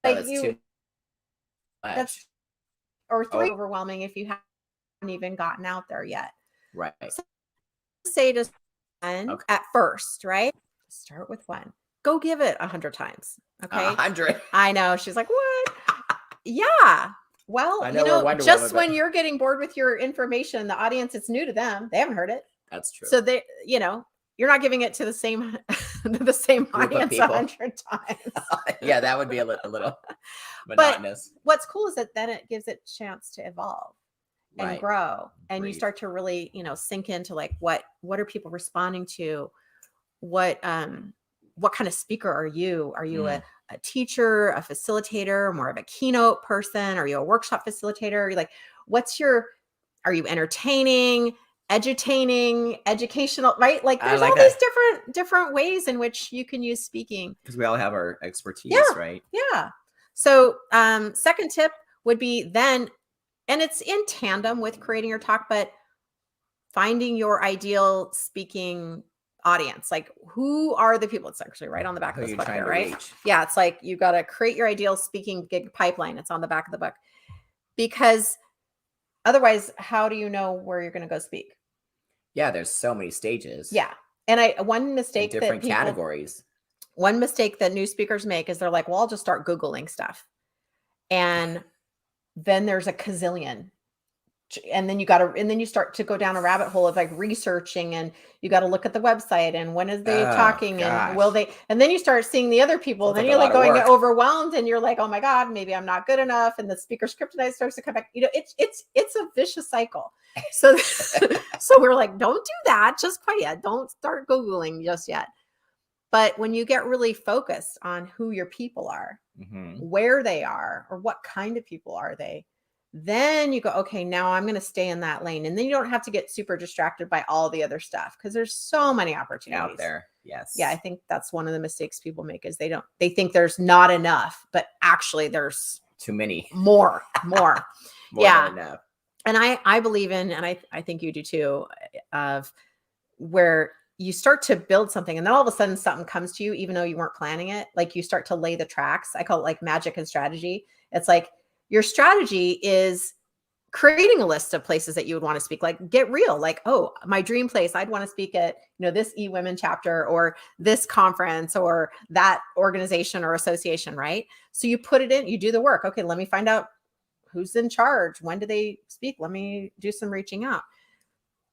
Like that's too much. That's, or 3 overwhelming if you haven't even gotten out there yet. Right. So say to someone at first, right? Start with 1. Go give it 100 times. Okay. 100. I know. She's like, what? Yeah. Well, just when you're getting bored with your information, the audience, it's new to them. They haven't heard it. That's true. So they, you're not giving it to the same audience 100 times. Yeah, that would be a little monotonous. But what's cool is that then it gives it a chance to evolve and grow, and you start to really, sink into like what are people responding to? What kind of speaker are you? Are you a teacher, a facilitator, more of a keynote person? Are you a workshop facilitator? Are you like, are you entertaining, edutaining, educational, right? Like there's all these different ways in which you can use speaking. Because we all have our expertise, right? Yeah. So second tip would be then, and it's in tandem with creating your talk, but finding your ideal speaking audience. Like, who are the people? It's actually right on the back of this book here, right? Yeah. It's like, you got to create your ideal speaking gig pipeline. It's on the back of the book, because otherwise, how do you know where you're going to go speak? Yeah. There's so many stages. Yeah. And one mistake categories. One mistake that new speakers make is they're like, well, I'll just start Googling stuff. And then there's a gazillion. And then you start to go down a rabbit hole of like researching, and you got to look at the website, and when is they talking, and will they, and then you start seeing the other people, and then you're like going overwhelmed, and you're like, oh my God, maybe I'm not good enough. And the speaker scriptedized starts to come back. It's a vicious cycle. So, so we're like, don't do that just quite yet. Don't start Googling just yet. But when you get really focused on who your people are, where they are, or what kind of people are they, then you go, okay, now I'm going to stay in that lane. And then you don't have to get super distracted by all the other stuff, because there's so many opportunities out there. Yes. Yeah. I think that's one of the mistakes people make, is they think there's not enough, but actually there's too many, more yeah. Than enough. And I believe in, and I think you do too, of where you start to build something, and then all of a sudden something comes to you, even though you weren't planning it. Like, you start to lay the tracks. I call it like magic and strategy. It's like, your strategy is creating a list of places that you would want to speak. Like, get real. Like, oh, my dream place, I'd want to speak at, this eWomen chapter, or this conference, or that organization or association, right? So you put it in, you do the work. Okay, let me find out who's in charge. When do they speak? Let me do some reaching out.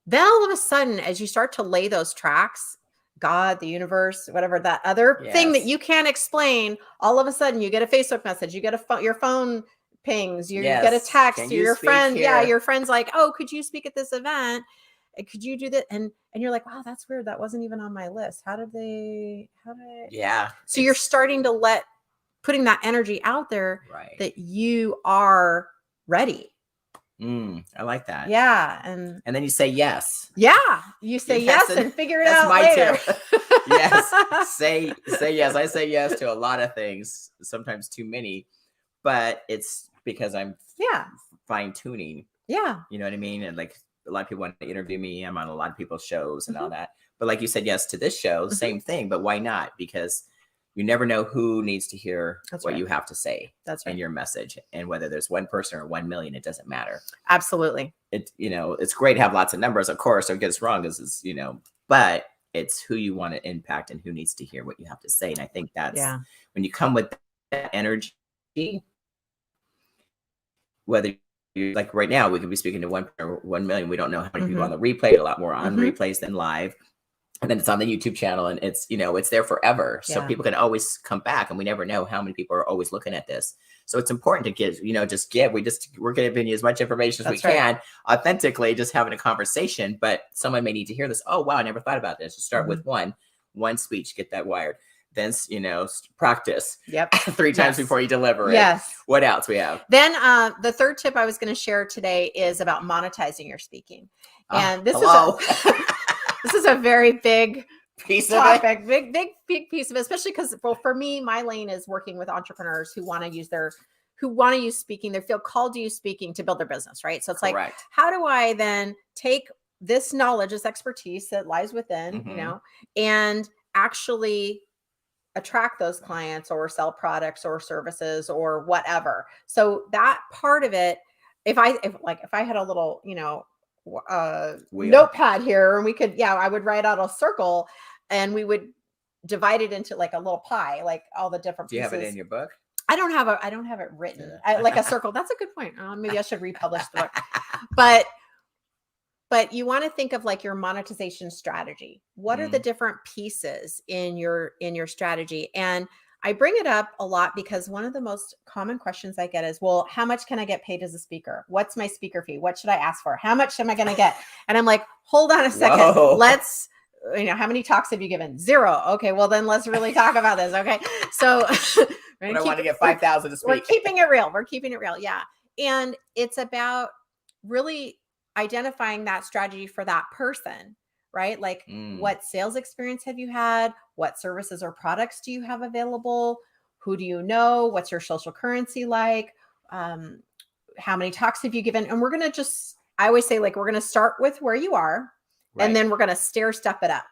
Then all of a sudden, as you start to lay those tracks, God, the universe, whatever, that other thing that you can't explain, all of a sudden you get a Facebook message, you get your phone pings, you get a text to your friend. Here? Yeah. Your friend's like, oh, could you speak at this event? Could you do that? And you're like, wow, that's weird. That wasn't even on my list. How did yeah. So you're starting to putting that energy out there, that you are ready. I like that. Yeah. And then you say yes. Yeah. You say yes and figure it out later. Tip. Yes. Say yes. I say yes to a lot of things, sometimes too many, but it's because I'm fine tuning. Yeah. You know what I mean? And like, a lot of people want to interview me. I'm on a lot of people's shows and all that. But like you said, yes to this show, same thing. But why not? Because you never know who needs to hear what you have to say. That's right. And your message. And whether there's one person or 1 million, it doesn't matter. Absolutely. It's great to have lots of numbers, of course. Don't get us wrong. But it's who you want to impact and who needs to hear what you have to say. And I think that's when you come with that energy, whether you like right now, we could be speaking to 1 million. We don't know how many people on the replay, a lot more on replays than live. And then it's on the YouTube channel, and it's, it's there forever. So people can always come back, and we never know how many people are always looking at this. So it's important to give, we're giving you as much information as we can, authentically, just having a conversation, but someone may need to hear this. Oh, wow, I never thought about this. Just start with one speech, get that wired. then, practice. Yep. 3 times before you deliver it. Yes. What else we have? Then the third tip I was going to share today is about monetizing your speaking. And this is a very big piece topic, of it. big piece of it, especially because, well, for me, my lane is working with entrepreneurs who want to use speaking. They feel called to use speaking to build their business, right? So it's Correct. like, how do I then take this knowledge, this expertise that lies within, and actually attract those clients or sell products or services or whatever. So that part of it, if I had a little, notepad here, and we could, I would write out a circle and we would divide it into like a little pie, like all the different pieces. Do you have it in your book? I don't have it written. Like a circle. That's a good point. Maybe I should republish the book. But you want to think of like your monetization strategy. What are the different pieces in your strategy? And I bring it up a lot because one of the most common questions I get is, well, how much can I get paid as a speaker? What's my speaker fee? What should I ask for? How much am I going to get? And I'm like, hold on a second. Whoa. Let's, how many talks have you given? 0. Okay. Well, then let's really talk about this. Okay. So I want to get 5,000 to speak. We're keeping it real. Yeah. And it's about really identifying that strategy for that person, right? Like what sales experience have you had? What services or products do you have available? Who do you know? What's your social currency like? How many talks have you given? And we're going to I always say, like, we're going to start with where you are, and then we're going to stair step it up.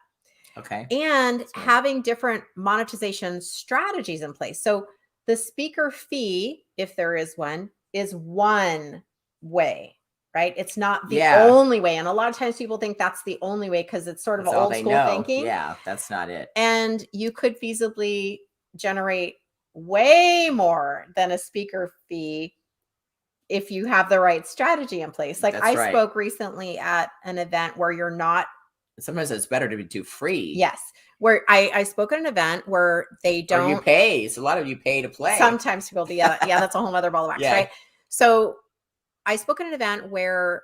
Okay. And having different monetization strategies in place. So the speaker fee, if there is one, is one way. Right? It's not the only way. And a lot of times people think that's the only way because it's sort of old school thinking. Yeah, that's not it. And you could feasibly generate way more than a speaker fee if you have the right strategy in place. Like I spoke recently at an event where you're not. Sometimes it's better to do free. Yes. Where I spoke at an event where they don't. Or you pay. So a lot of you pay to play. Sometimes people do. Yeah, that's a whole other ball of wax, right? So I spoke at an event where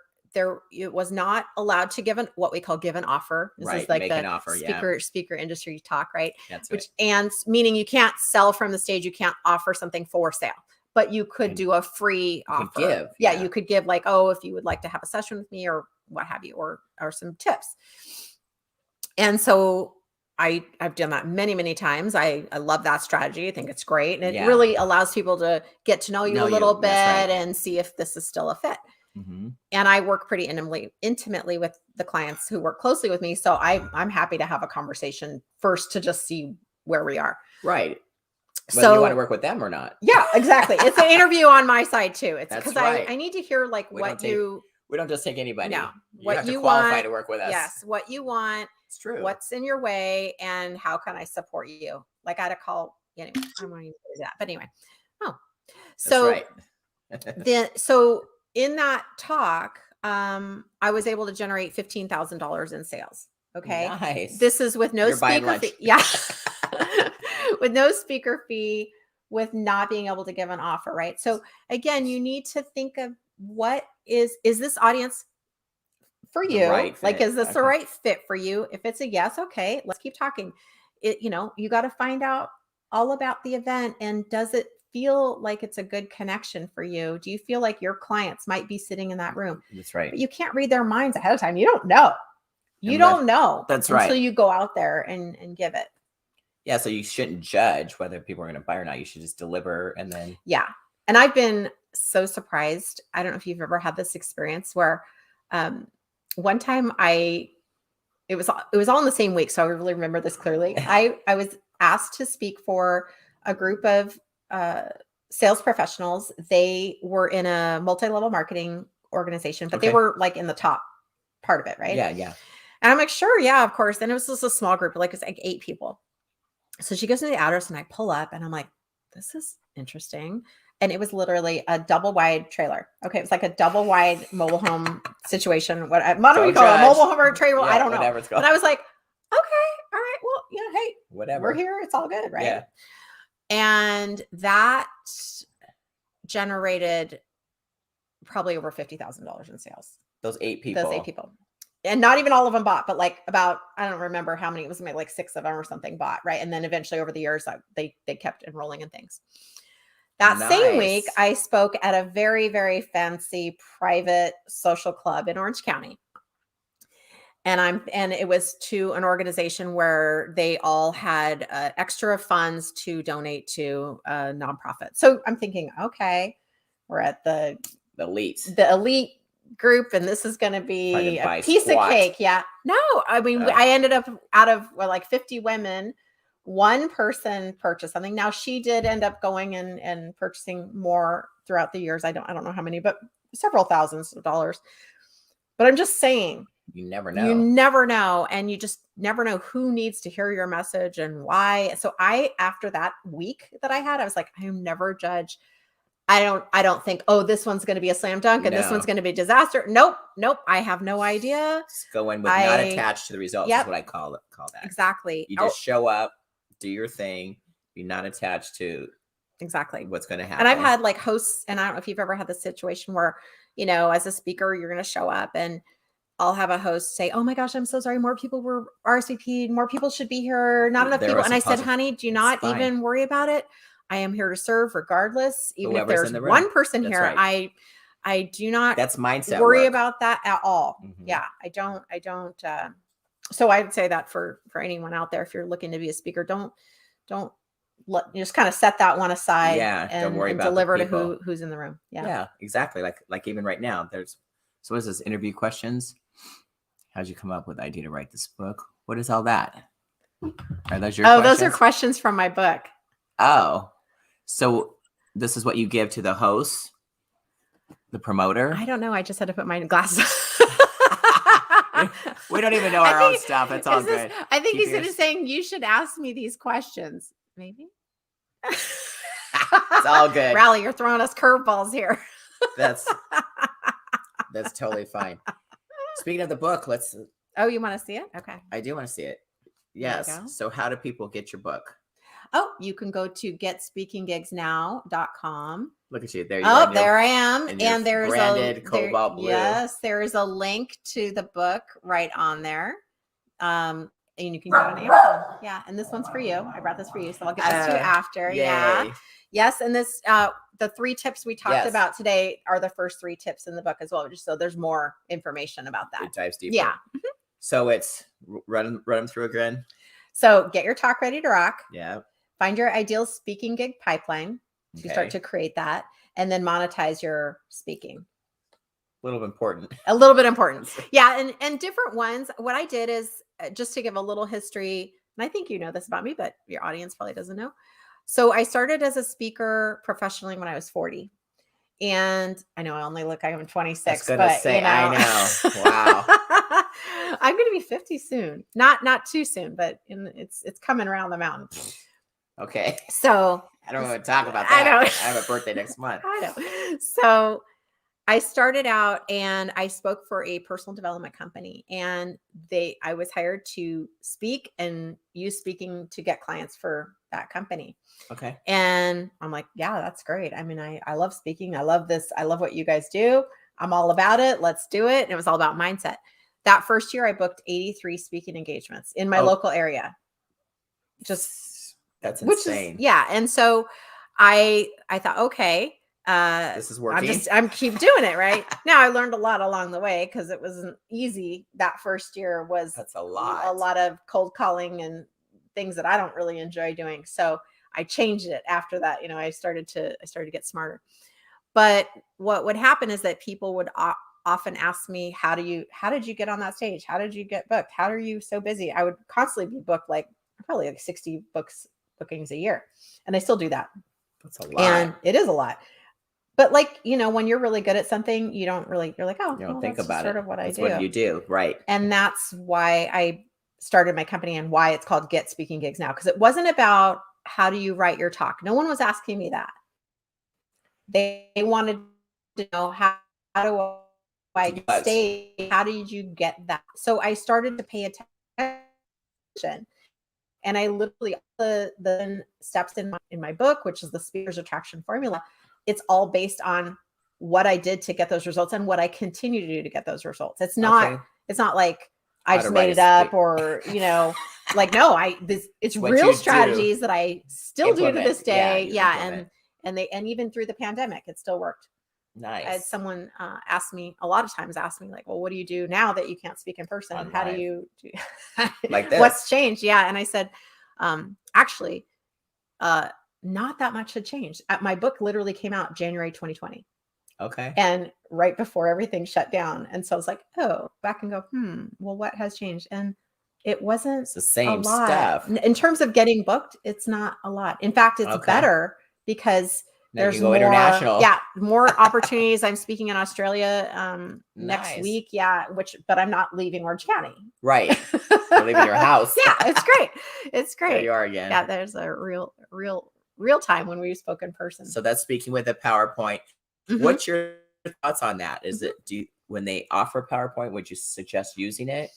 it was not allowed to give what we call give an offer. This is like the speaker industry talk, right? That's right. And meaning you can't sell from the stage. You can't offer something for sale, but you could do a free offer. You could give like, oh, if you would like to have a session with me or what have you, or some tips. And so I've done that many, many times. I love that strategy. I think it's great. And it really allows people to get to know you a little bit and see if this is still a fit. Mm-hmm. And I work pretty intimately with the clients who work closely with me. So I'm happy to have a conversation first to just see where we are. Right. Whether you want to work with them or not. Yeah, exactly. It's an interview on my side too. It's because I need to hear like we don't just take anybody. No. You have to qualify to work with us. Yes. What you want. It's true. What's in your way and how can I support you? Like I had a call. Anyway, I won't even do that. But anyway. So so in that talk, I was able to generate $15,000 in sales. Okay. Nice. This is with no speaker fee. Yeah. With no speaker fee, with not being able to give an offer. Right. So again, you need to think of what is this audience for you? Like, is this the right fit for you? If it's a yes, okay, let's keep talking. You got to find out all about the event, and does it feel like it's a good connection for you? Do you feel like your clients might be sitting in that room? That's right. But you can't read their minds ahead of time. You don't know. Don't know. That's right. Until you go out there and give it. Yeah. So you shouldn't judge whether people are going to buy or not. You should just deliver and then. Yeah. And I've been so surprised. I don't know if you've ever had this experience where one time it was all in the same week. So I really remember this clearly. I was asked to speak for a group of sales professionals. They were in a multi-level marketing organization, but they were like in the top part of it. Right. Yeah. Yeah. And I'm like, sure. Yeah, of course. And it was just a small group, like it's like 8 people. So she gives me the address and I pull up and I'm like, this is interesting. And it was literally a double wide trailer. Okay. It was like a double wide mobile home situation. What do we call it? A mobile home or a trailer? I don't know. It's called. And I was like, okay, all right. Well, hey, whatever. We're here. It's all good. Right. Yeah. And that generated probably over $50,000 in sales. Those 8 people. and not even all of them bought, but like about, I don't remember how many, it was maybe like 6 of them or something bought. Right. And then eventually over the years, they kept enrolling in things. That same week, I spoke at a very, very fancy private social club in Orange County. And it was to an organization where they all had extra funds to donate to a nonprofit. So I'm thinking, okay, we're at the elite group, and this is going to be a piece of cake. Yeah. No, I mean, I ended up out of like 50 women, one person purchased something. Now she did end up going and purchasing more throughout the years. I don't know how many, but several thousands of dollars. But I'm just saying, you never know. You never know. And you just never know who needs to hear your message and why. So after that week that I had, I was like, I am never judged. I don't think, oh, this one's going to be a slam dunk and this one's going to be a disaster. Nope. I have no idea. Just go in with not attached to the results is what I call that. Exactly. You just show up, do your thing. You're not attached to exactly what's going to happen. And I've had like hosts, and I don't know if you've ever had the situation where, as a speaker, you're going to show up and I'll have a host say, oh my gosh, I'm so sorry. More people were RSVP'd. More people should be here. Not enough people. And I said, honey, do not even worry about it. I am here to serve regardless. Even if there's one person here, I do not that's mindset worry about that at all. Mm-hmm. Yeah, I don't. So I'd say that for anyone out there, if you're looking to be a speaker, don't just kind of set that one aside. Yeah, and, don't worry about deliver to who's in the room. Yeah, exactly. Like even right now, so what is this, interview questions? How'd you come up with the idea to write this book? What is all that? Are those your questions? Those are questions from my book. Oh, so this is what you give to the host, the promoter? I don't know. I just had to put my glasses on. We don't even know our own stuff. It's all good. I think he's going to saying, you should ask me these questions. Maybe. It's all good. Rally, you're throwing us curveballs here. That's totally fine. Speaking of the book, Oh, you want to see it? Okay. I do want to see it. Yes. So how do people get your book? Oh, you can go to getspeakinggigsnow.com. Look at you. There you are. Oh, there I am. And there's branded cobalt blue. Yes, there is a link to the book right on there. And you can get it on Amazon. Yeah. And this one's for you. I brought this for you. So I'll get this to you after. Yay. Yeah. Yes. And this, the 3 tips we talked about today are the first 3 tips in the book as well. Just so there's more information about that. It dives deeper. Yeah. So it's run them through again. So get your talk ready to rock. Yeah. Find your ideal speaking gig pipeline. You start to create that, and then monetize your speaking. A little bit important. Yeah. And different ones. What I did is just to give a little history, and I think you know this about me, but your audience probably doesn't know. So I started as a speaker professionally when I was 40. And I know I only look like I'm 26, but I know. Wow. I'm going to be 50 soon. Not too soon, but it's coming around the mountain. Okay. So I don't want to talk about that. I know. I have a birthday next month. I know. So I started out and I spoke for a personal development company, and I was hired to speak and use speaking to get clients for that company. Okay. And I'm like, yeah, that's great. I mean, I love speaking. I love this. I love what you guys do. I'm all about it. Let's do it. And it was all about mindset. That first year I booked 83 speaking engagements in my local area. That's insane. And so I thought, okay, this is working. I'm keep doing it. Right. Now I learned a lot along the way, because it wasn't easy. That first year that's a lot of cold calling and things that I don't really enjoy doing. So I changed it after that. I started to get smarter. But what would happen is that people would often ask me, how did you get on that stage? How did you get booked? How are you so busy? I would constantly be booked probably 60 bookings a year. And I still do that. That's a lot. And it is a lot. But when you're really good at something, you're like, oh, you don't think about sort it. of what that's I do. What you do. Right. And that's why I started my company and why it's called Get Speaking Gigs Now. Because it wasn't about how do you write your talk. No one was asking me that. They wanted to know how do I get stage? How did you get that? So I started to pay attention. And I literally, the steps in my book, which is the Speaker's Attraction Formula, it's all based on what I did to get those results and what I continue to do to get those results. It's not It's not like I just made it up or, like, no, it's real strategies that I still do to this day. Yeah. And even through the pandemic, it still worked. Nice. I had someone ask me like, well, what do you do now that you can't speak in person? On How live. do you do like this? What's changed? Yeah. And I said, actually, not that much had changed. My book literally came out January 2020. Okay. And right before everything shut down. And so I was like, oh, back and go, well, what has changed? And it wasn't It's the same a lot. stuff. In terms of getting booked, it's not a lot. In fact, it's better because now there's more international. Yeah, more opportunities. I'm speaking in Australia next week. Yeah, but I'm not leaving Orange County. Right. You're leaving your house. Yeah, it's great. It's great. There you are again. Yeah, there's a real time when we spoke in person. So that's speaking with a PowerPoint. What's your thoughts on that? Is it when they offer PowerPoint, would you suggest using it?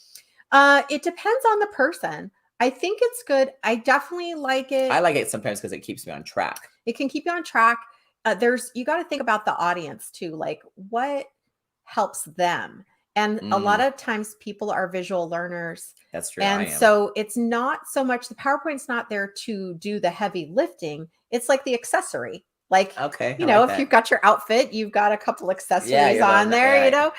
It depends on the person. I think it's good. I definitely like it. I like it sometimes because it keeps me on track. It can keep you on track. You got to think about the audience too. Like what helps them. And a lot of times people are visual learners. That's true. And so it's not so much, the PowerPoint's not there to do the heavy lifting. It's like the accessory. Like, if you've got your outfit, you've got a couple accessories on there,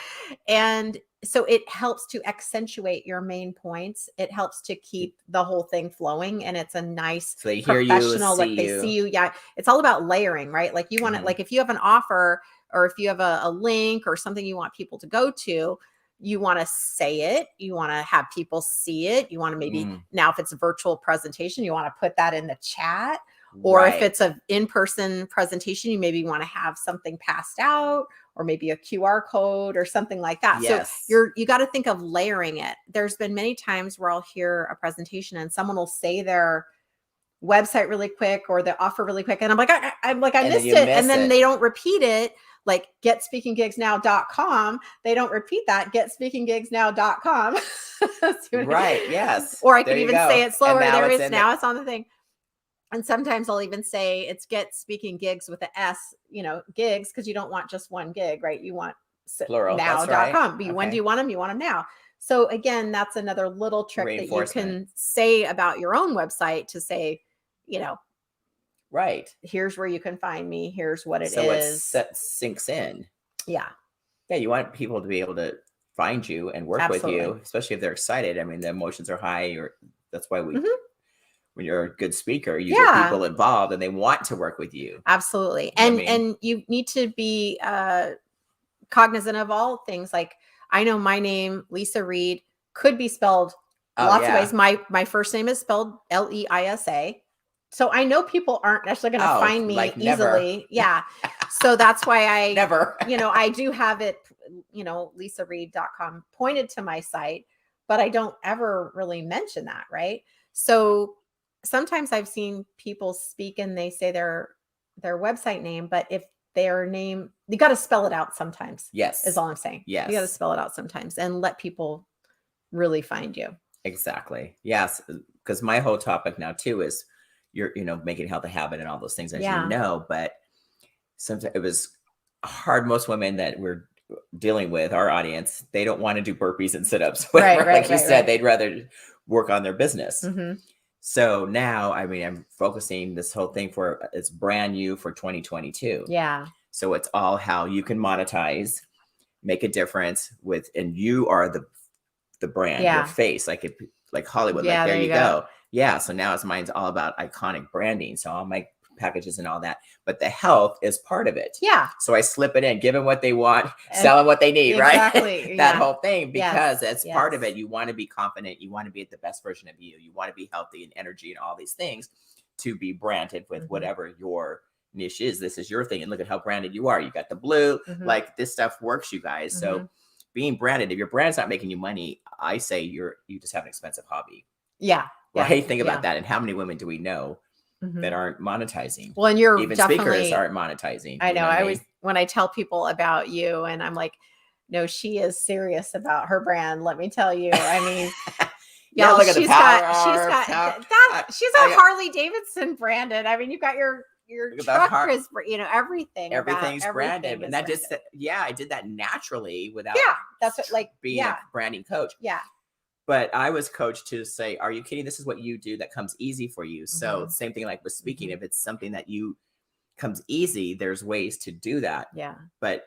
and so it helps to accentuate your main points. It helps to keep the whole thing flowing. And it's a nice professional, like they see you. Yeah. It's all about layering, right? Like you want it, like if you have an offer or if you have a link or something you want people to go to, you want to say it. You want to have people see it. You want to maybe now if it's a virtual presentation, you want to put that in the chat. Or if it's an in-person presentation, you maybe want to have something passed out or maybe a QR code or something like that. Yes. So you got to think of layering it. There's been many times where I'll hear a presentation and someone will say their website really quick or the offer really quick. And I'm like, I missed it. And then they don't repeat it. Like getspeakinggigsnow.com. They don't repeat that. Getspeakinggigsnow.com. Right. Yes. Or I could even say it slower. There is now. It's on the thing. And sometimes I'll even say it's Get Speaking Gigs with an S, gigs, because you don't want just one gig, right? You want plural now.com. But when do you want them? You want them now. So again, that's another little trick that you can say about your own website to say, right. Here's where you can find me. Here's what it is. So it sinks in. Yeah. Yeah. You want people to be able to find you and work with you, especially if they're excited. I mean, the emotions are high. That's why we... When you're a good speaker, you get people involved and they want to work with you. Absolutely. And you need to be cognizant of all things. Like I know my name, Leisa Reid, could be spelled lots of ways. My first name is spelled Leisa. So I know people aren't actually going to find me easily. Never. Yeah. So that's why I never, I do have it, LeisaReid.com pointed to my site, but I don't ever really mention that. Right. So sometimes I've seen people speak and they say their website name, but if their name, you got to spell it out sometimes. Yes. Is all I'm saying. Yes. You got to spell it out sometimes and let people really find you. Exactly. Yes. Because my whole topic now too is you're, making health a habit and all those things, as but sometimes it was hard. Most women that we're dealing with, our audience, they don't want to do burpees and sit-ups. Like you said, they'd rather work on their business. So now, I'm focusing this whole thing it's brand new for 2022. Yeah. So it's all how you can monetize, make a difference and you are the brand, your face, like Hollywood. Yeah, like there you go. Yeah. So now mine's all about iconic branding. So I'll make packages and all that, but the health is part of it. Yeah. So I slip it in, give them what they want, sell them what they need, exactly. Right? That whole thing, because it's part of it. You want to be confident. You want to be at the best version of you. You want to be healthy and energy and all these things to be branded with whatever your niche is. This is your thing. And look at how branded you are. You got the blue, like this stuff works, you guys. So being branded, if your brand's not making you money, I say you just have an expensive hobby. Yeah. Right. Think about that. And how many women do we know that aren't monetizing? Well, and you're even definitely, speakers aren't monetizing. I know. When I tell people about you and I'm like, no, she is serious about her brand. Let me tell you. I mean, look at she's got Harley Davidson branded. I mean, you've got your truck is, everything. Everything's branded. And that just, I did that naturally without that's what, like being a branding coach. Yeah. But I was coached to say, are you kidding? This is what you do that comes easy for you. So same thing like with speaking, if it's something that you comes easy, there's ways to do that. Yeah. But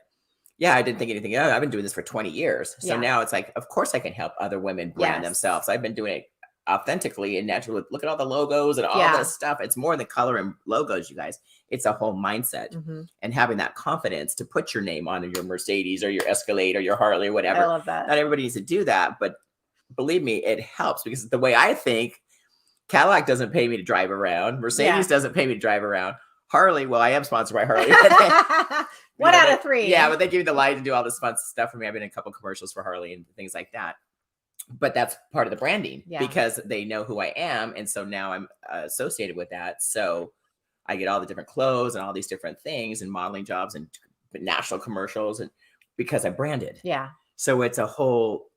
I didn't think anything. I've been doing this for 20 years. So now it's like, of course I can help other women brand themselves. I've been doing it authentically and naturally. Look at all the logos and all this stuff. It's more than color and logos, you guys. It's a whole mindset and having that confidence to put your name on your Mercedes or your Escalade or your Harley or whatever. I love that. Not everybody needs to do that, but believe me, it helps because the way I think, Cadillac doesn't pay me to drive around. Mercedes doesn't pay me to drive around. Harley, well, I am sponsored by Harley. One out of three. Yeah, but they give me the light to do all this fun stuff for me. I've been in a couple commercials for Harley and things like that. But that's part of the branding because they know who I am. And so now I'm associated with that. So I get all the different clothes and all these different things and modeling jobs and national commercials and because I branded. Yeah. So it's a whole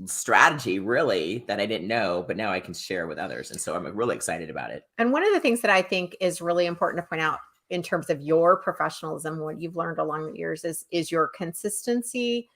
strategy really that I didn't know, but now I can share with others. And so I'm really excited about it. And one of the things that I think is really important to point out in terms of your professionalism, what you've learned along the years is your consistency,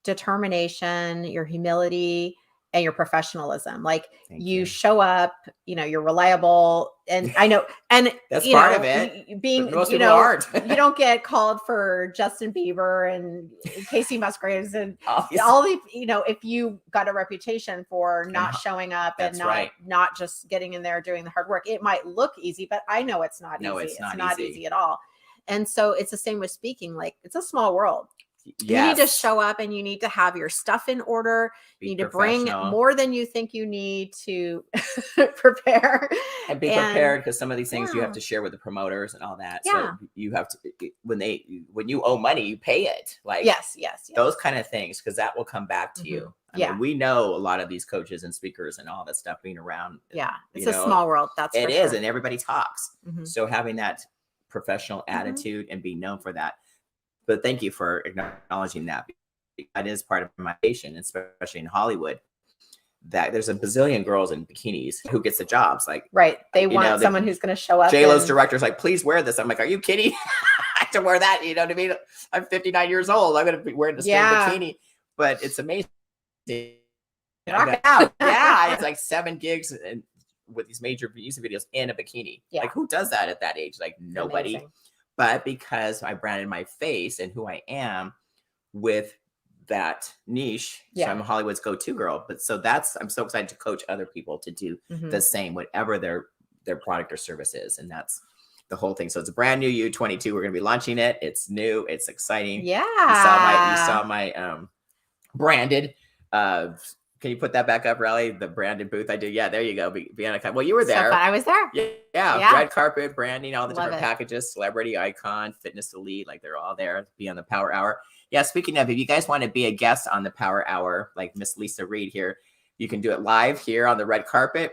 determination, your humility, and your professionalism. Like you show up, you're reliable. And I know, and that's part of it. Being, most people aren't. You don't get called for Justin Bieber and Casey Musgraves and Obviously. all the, if you got a reputation for not showing up and not just getting in there doing the hard work, it might look easy, but I know it's not easy. It's not easy at all. And so it's the same with speaking. Like it's a small world. You need to show up and you need to have your stuff in order. You need to bring more than you think you need to prepare. And be prepared because some of these things you have to share with the promoters and all that. So you have to, when you owe money, you pay it. Like yes. Those kind of things, because that will come back to you. I mean, we know a lot of these coaches and speakers and all that stuff being around. Yeah. It's a small world. That's it for is. sure. And everybody talks. So having that professional attitude and being known for that. But thank you for acknowledging that. That is part of my passion, especially in Hollywood, that there's a bazillion girls in bikinis who gets the jobs. Like, they want someone who's going to show up. J-Lo's director's like, please wear this. I'm like, are you kidding? I have to wear that. You know what I mean? I'm 59 years old. I'm going to be wearing the same bikini. But it's amazing. Rock it out. It's like 7 gigs and with these major music videos in a bikini. Like, who does that at that age? Like, nobody. Amazing. But because I branded my face and who I am with that niche, so I'm Hollywood's go-to girl. But so I'm so excited to coach other people to do the same, whatever their product or service is. And that's the whole thing. So it's a brand new U22. We're going to be launching it. It's new. It's exciting. Yeah. You saw my branded, can you put that back up, Riley? The branded booth I did. Yeah, there you go. Bianca. Well, you were there. I was there. Yeah. Red carpet, branding, all the different packages, celebrity, icon, fitness elite, like they're all there. Be on the Power Hour. Yeah, speaking of, if you guys want to be a guest on the Power Hour, like Miss Leisa Reid here, you can do it live here on the red carpet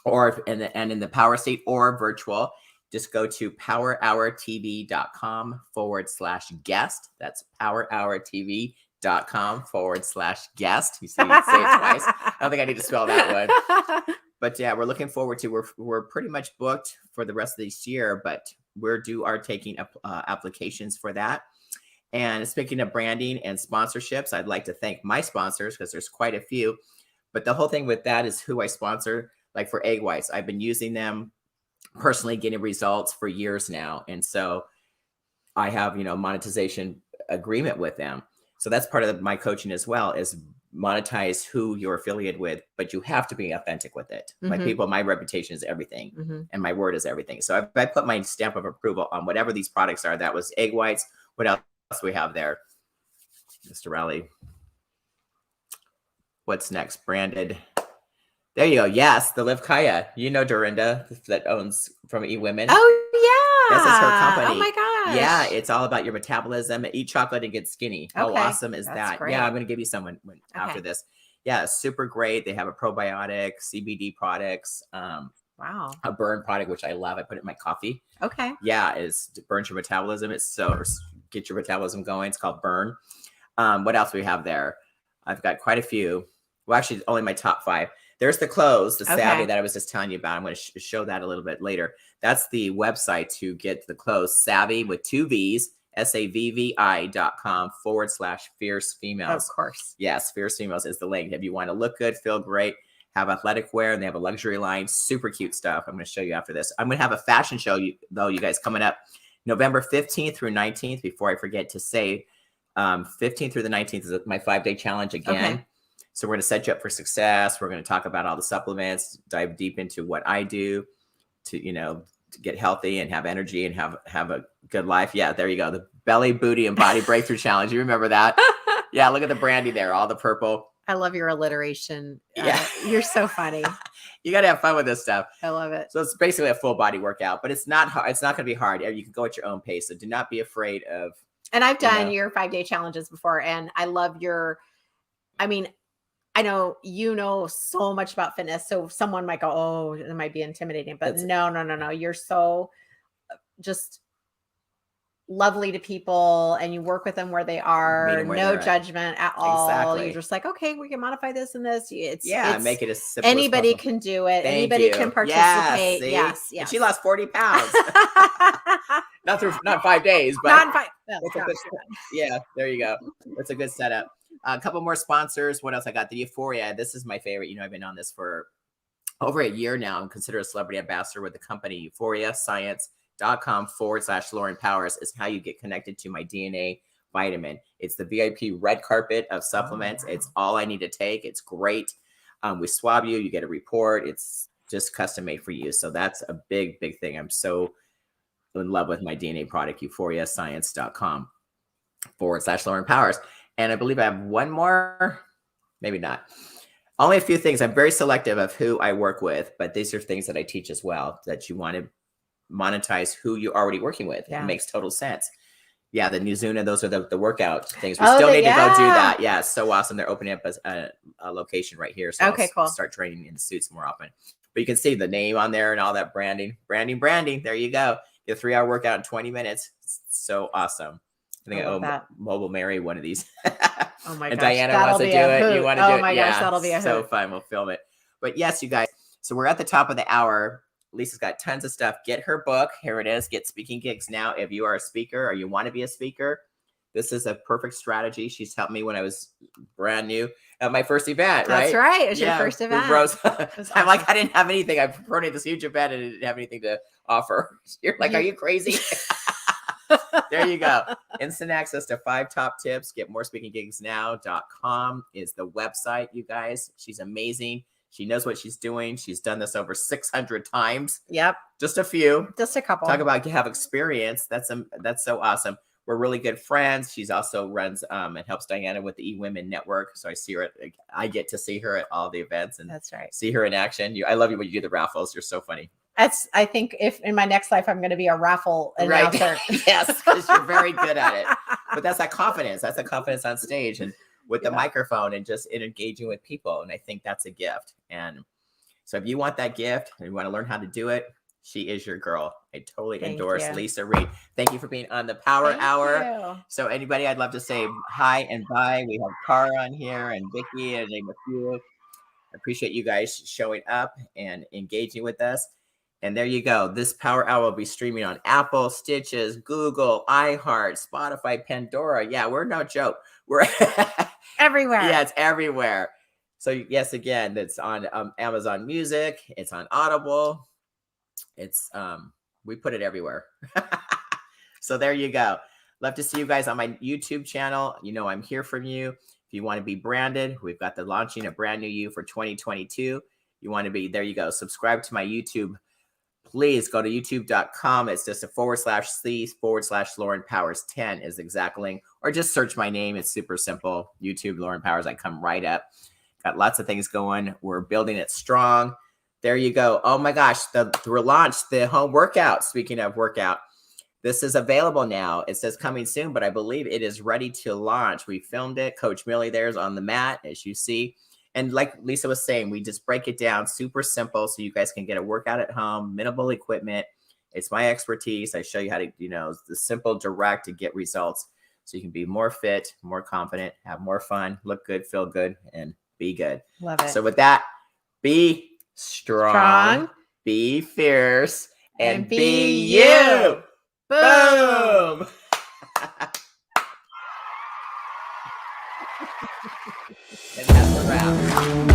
or in the Power Seat or virtual. Just go to powerhourtv.com/guest. That's powerhourtv.com/guest. You see, say it twice. I don't think I need to spell that one. But yeah, we're looking forward to. We're pretty much booked for the rest of this year, but are taking applications for that. And speaking of branding and sponsorships, I'd like to thank my sponsors because there's quite a few. But the whole thing with that is who I sponsor. Like for egg whites, I've been using them personally, getting results for years now, and so I have monetization agreement with them. So that's part of my coaching as well, is monetize who you're affiliated with, but you have to be authentic with it. My reputation is everything and my word is everything. So I put my stamp of approval on whatever these products are. That was egg whites. What else do we have there? Mr. Rowley. What's next? Branded. There you go. Yes, the Liv Kaya. Dorinda that owns from eWomen. Oh, yeah. This is her company. Oh, my gosh. Yeah, it's all about your metabolism. Eat chocolate and get skinny. How awesome is that? Great. Yeah, I'm going to give you some after this. Yeah, super great. They have a probiotic, CBD products. Wow. A burn product, which I love. I put it in my coffee. Okay. Yeah, it burns your metabolism. It's so get your metabolism going. It's called Burn. What else do we have there? I've got quite a few. Well, actually, only my top 5. There's the clothes, the Savvy Okay. that I was just telling you about. I'm going to show that a little bit later. That's the website to get the clothes. Savvy with 2 V's, savvi.com/fierce females. Of course. Yes, fierce females is the link. If you want to look good, feel great, have athletic wear, and they have a luxury line, super cute stuff. I'm going to show you after this. I'm going to have a fashion show, though, you guys, coming up November 15th through 19th. Before I forget to say, 15th through the 19th is my 5-day challenge again. Okay. So we're going to set you up for success. We're going to talk about all the supplements, dive deep into what I do to, to get healthy and have energy and have a good life. Yeah, there you go. The belly, booty, and body breakthrough challenge. You remember that? Yeah, look at the branding there, all the purple. I love your alliteration. Yeah. You're so funny. You got to have fun with this stuff. I love it. So it's basically a full body workout, but it's not hard. It's not going to be hard. You can go at your own pace. So do not be afraid of. And I've done your 5-day challenges before, and I love I know you know so much about fitness, so someone might go, "Oh, it might be intimidating," but no. You're so just lovely to people, and you work with them where they are. No judgment at all. Exactly. You're just like, okay, we can modify this and this. It's make it as simple. Anybody can do it. Anybody can participate. Yes. And she lost 40 pounds. not 5 days, but not 5. Yeah, there you go. That's a good setup. A couple more sponsors. What else I got? The Euphoria. This is my favorite. I've been on this for over a year now. I'm considered a celebrity ambassador with the company Euphoria. Science.com/Lauren Powers is how you get connected to my DNA vitamin. It's the VIP red carpet of supplements. It's all I need to take. It's great. We swab you. You get a report. It's just custom made for you. So that's a big, big thing. I'm so in love with my DNA product, Euphoria. Science.com/Lauren Powers. And I believe I have one more, maybe not. Only a few things. I'm very selective of who I work with, but these are things that I teach as well, that you want to monetize who you're already working with. Yeah. It makes total sense. Yeah, the New Zuna, those are the workout things. We still need to go do that. Yeah, it's so awesome. They're opening up a location right here. So I'll start training in the suits more often. But you can see the name on there and all that branding. There you go. Get a 3-hour workout in 20 minutes. It's so awesome. I think I owe Mobile Mary one of these. Oh my gosh. And Diana wants to do it. You want to do it? Oh my gosh, that'll be a hoot. So fun. We'll film it. But yes, you guys. So we're at the top of the hour. Lisa's got tons of stuff. Get her book. Here it is. Get Speaking Gigs Now. If you are a speaker or you want to be a speaker, this is a perfect strategy. She's helped me when I was brand new at my first event. That's right. It was your first event. I'm like, I didn't have anything. I promoted this huge event and didn't have anything to offer. You're like, are you crazy? There you go. Instant access to 5 top tips. Get more speakinggigsnow.com is the website, you guys. She's amazing. She knows what she's doing. She's done this over 600 times. Yep. Just a few. Just a couple. Talk about have experience. That's so awesome. We're really good friends. She's also runs and helps Diana with the eWomen Network. So I get to see her at all the events and that's right. See her in action. I love you when you do the raffles. You're so funny. I think if in my next life, I'm going to be a raffle announcer. Right. Yes, because you're very good at it. But that's that confidence. That's a confidence on stage and with the microphone and just in engaging with people. And I think that's a gift. And so if you want that gift and you want to learn how to do it, she is your girl. I totally endorse Leisa Reid. Thank you for being on the Power Hour. So anybody, I'd love to say hi and bye. We have Cara on here and Vicky and name a few. I appreciate you guys showing up and engaging with us. And there you go. This Power Hour will be streaming on Apple, Stitches, Google, iHeart, Spotify, Pandora. Yeah, we're no joke. We're everywhere. Yeah, it's everywhere. So yes, again, it's on Amazon Music. It's on Audible. It's we put it everywhere. So there you go. Love to see you guys on my YouTube channel. I'm here for you. If you want to be branded, we've got the launching a brand new you for 2022. You want to be there. You go. Subscribe to my YouTube. Please go to youtube.com. It's just a /C/Lauren Powers 10 is the exact link, or just search my name. It's super simple. YouTube, Lauren Powers. I come right up. Got lots of things going. We're building it strong. There you go. Oh my gosh. We're launched the home workout. Speaking of workout, this is available now. It says coming soon, but I believe it is ready to launch. We filmed it. Coach Millie there's on the mat, as you see. And like Lisa was saying, we just break it down super simple so you guys can get a workout at home, minimal equipment. It's my expertise. I show you how to, the simple, direct to get results so you can be more fit, more confident, have more fun, look good, feel good, and be good. Love it. So with that, Be strong, be fierce, and be you. Boom! And that's a wrap.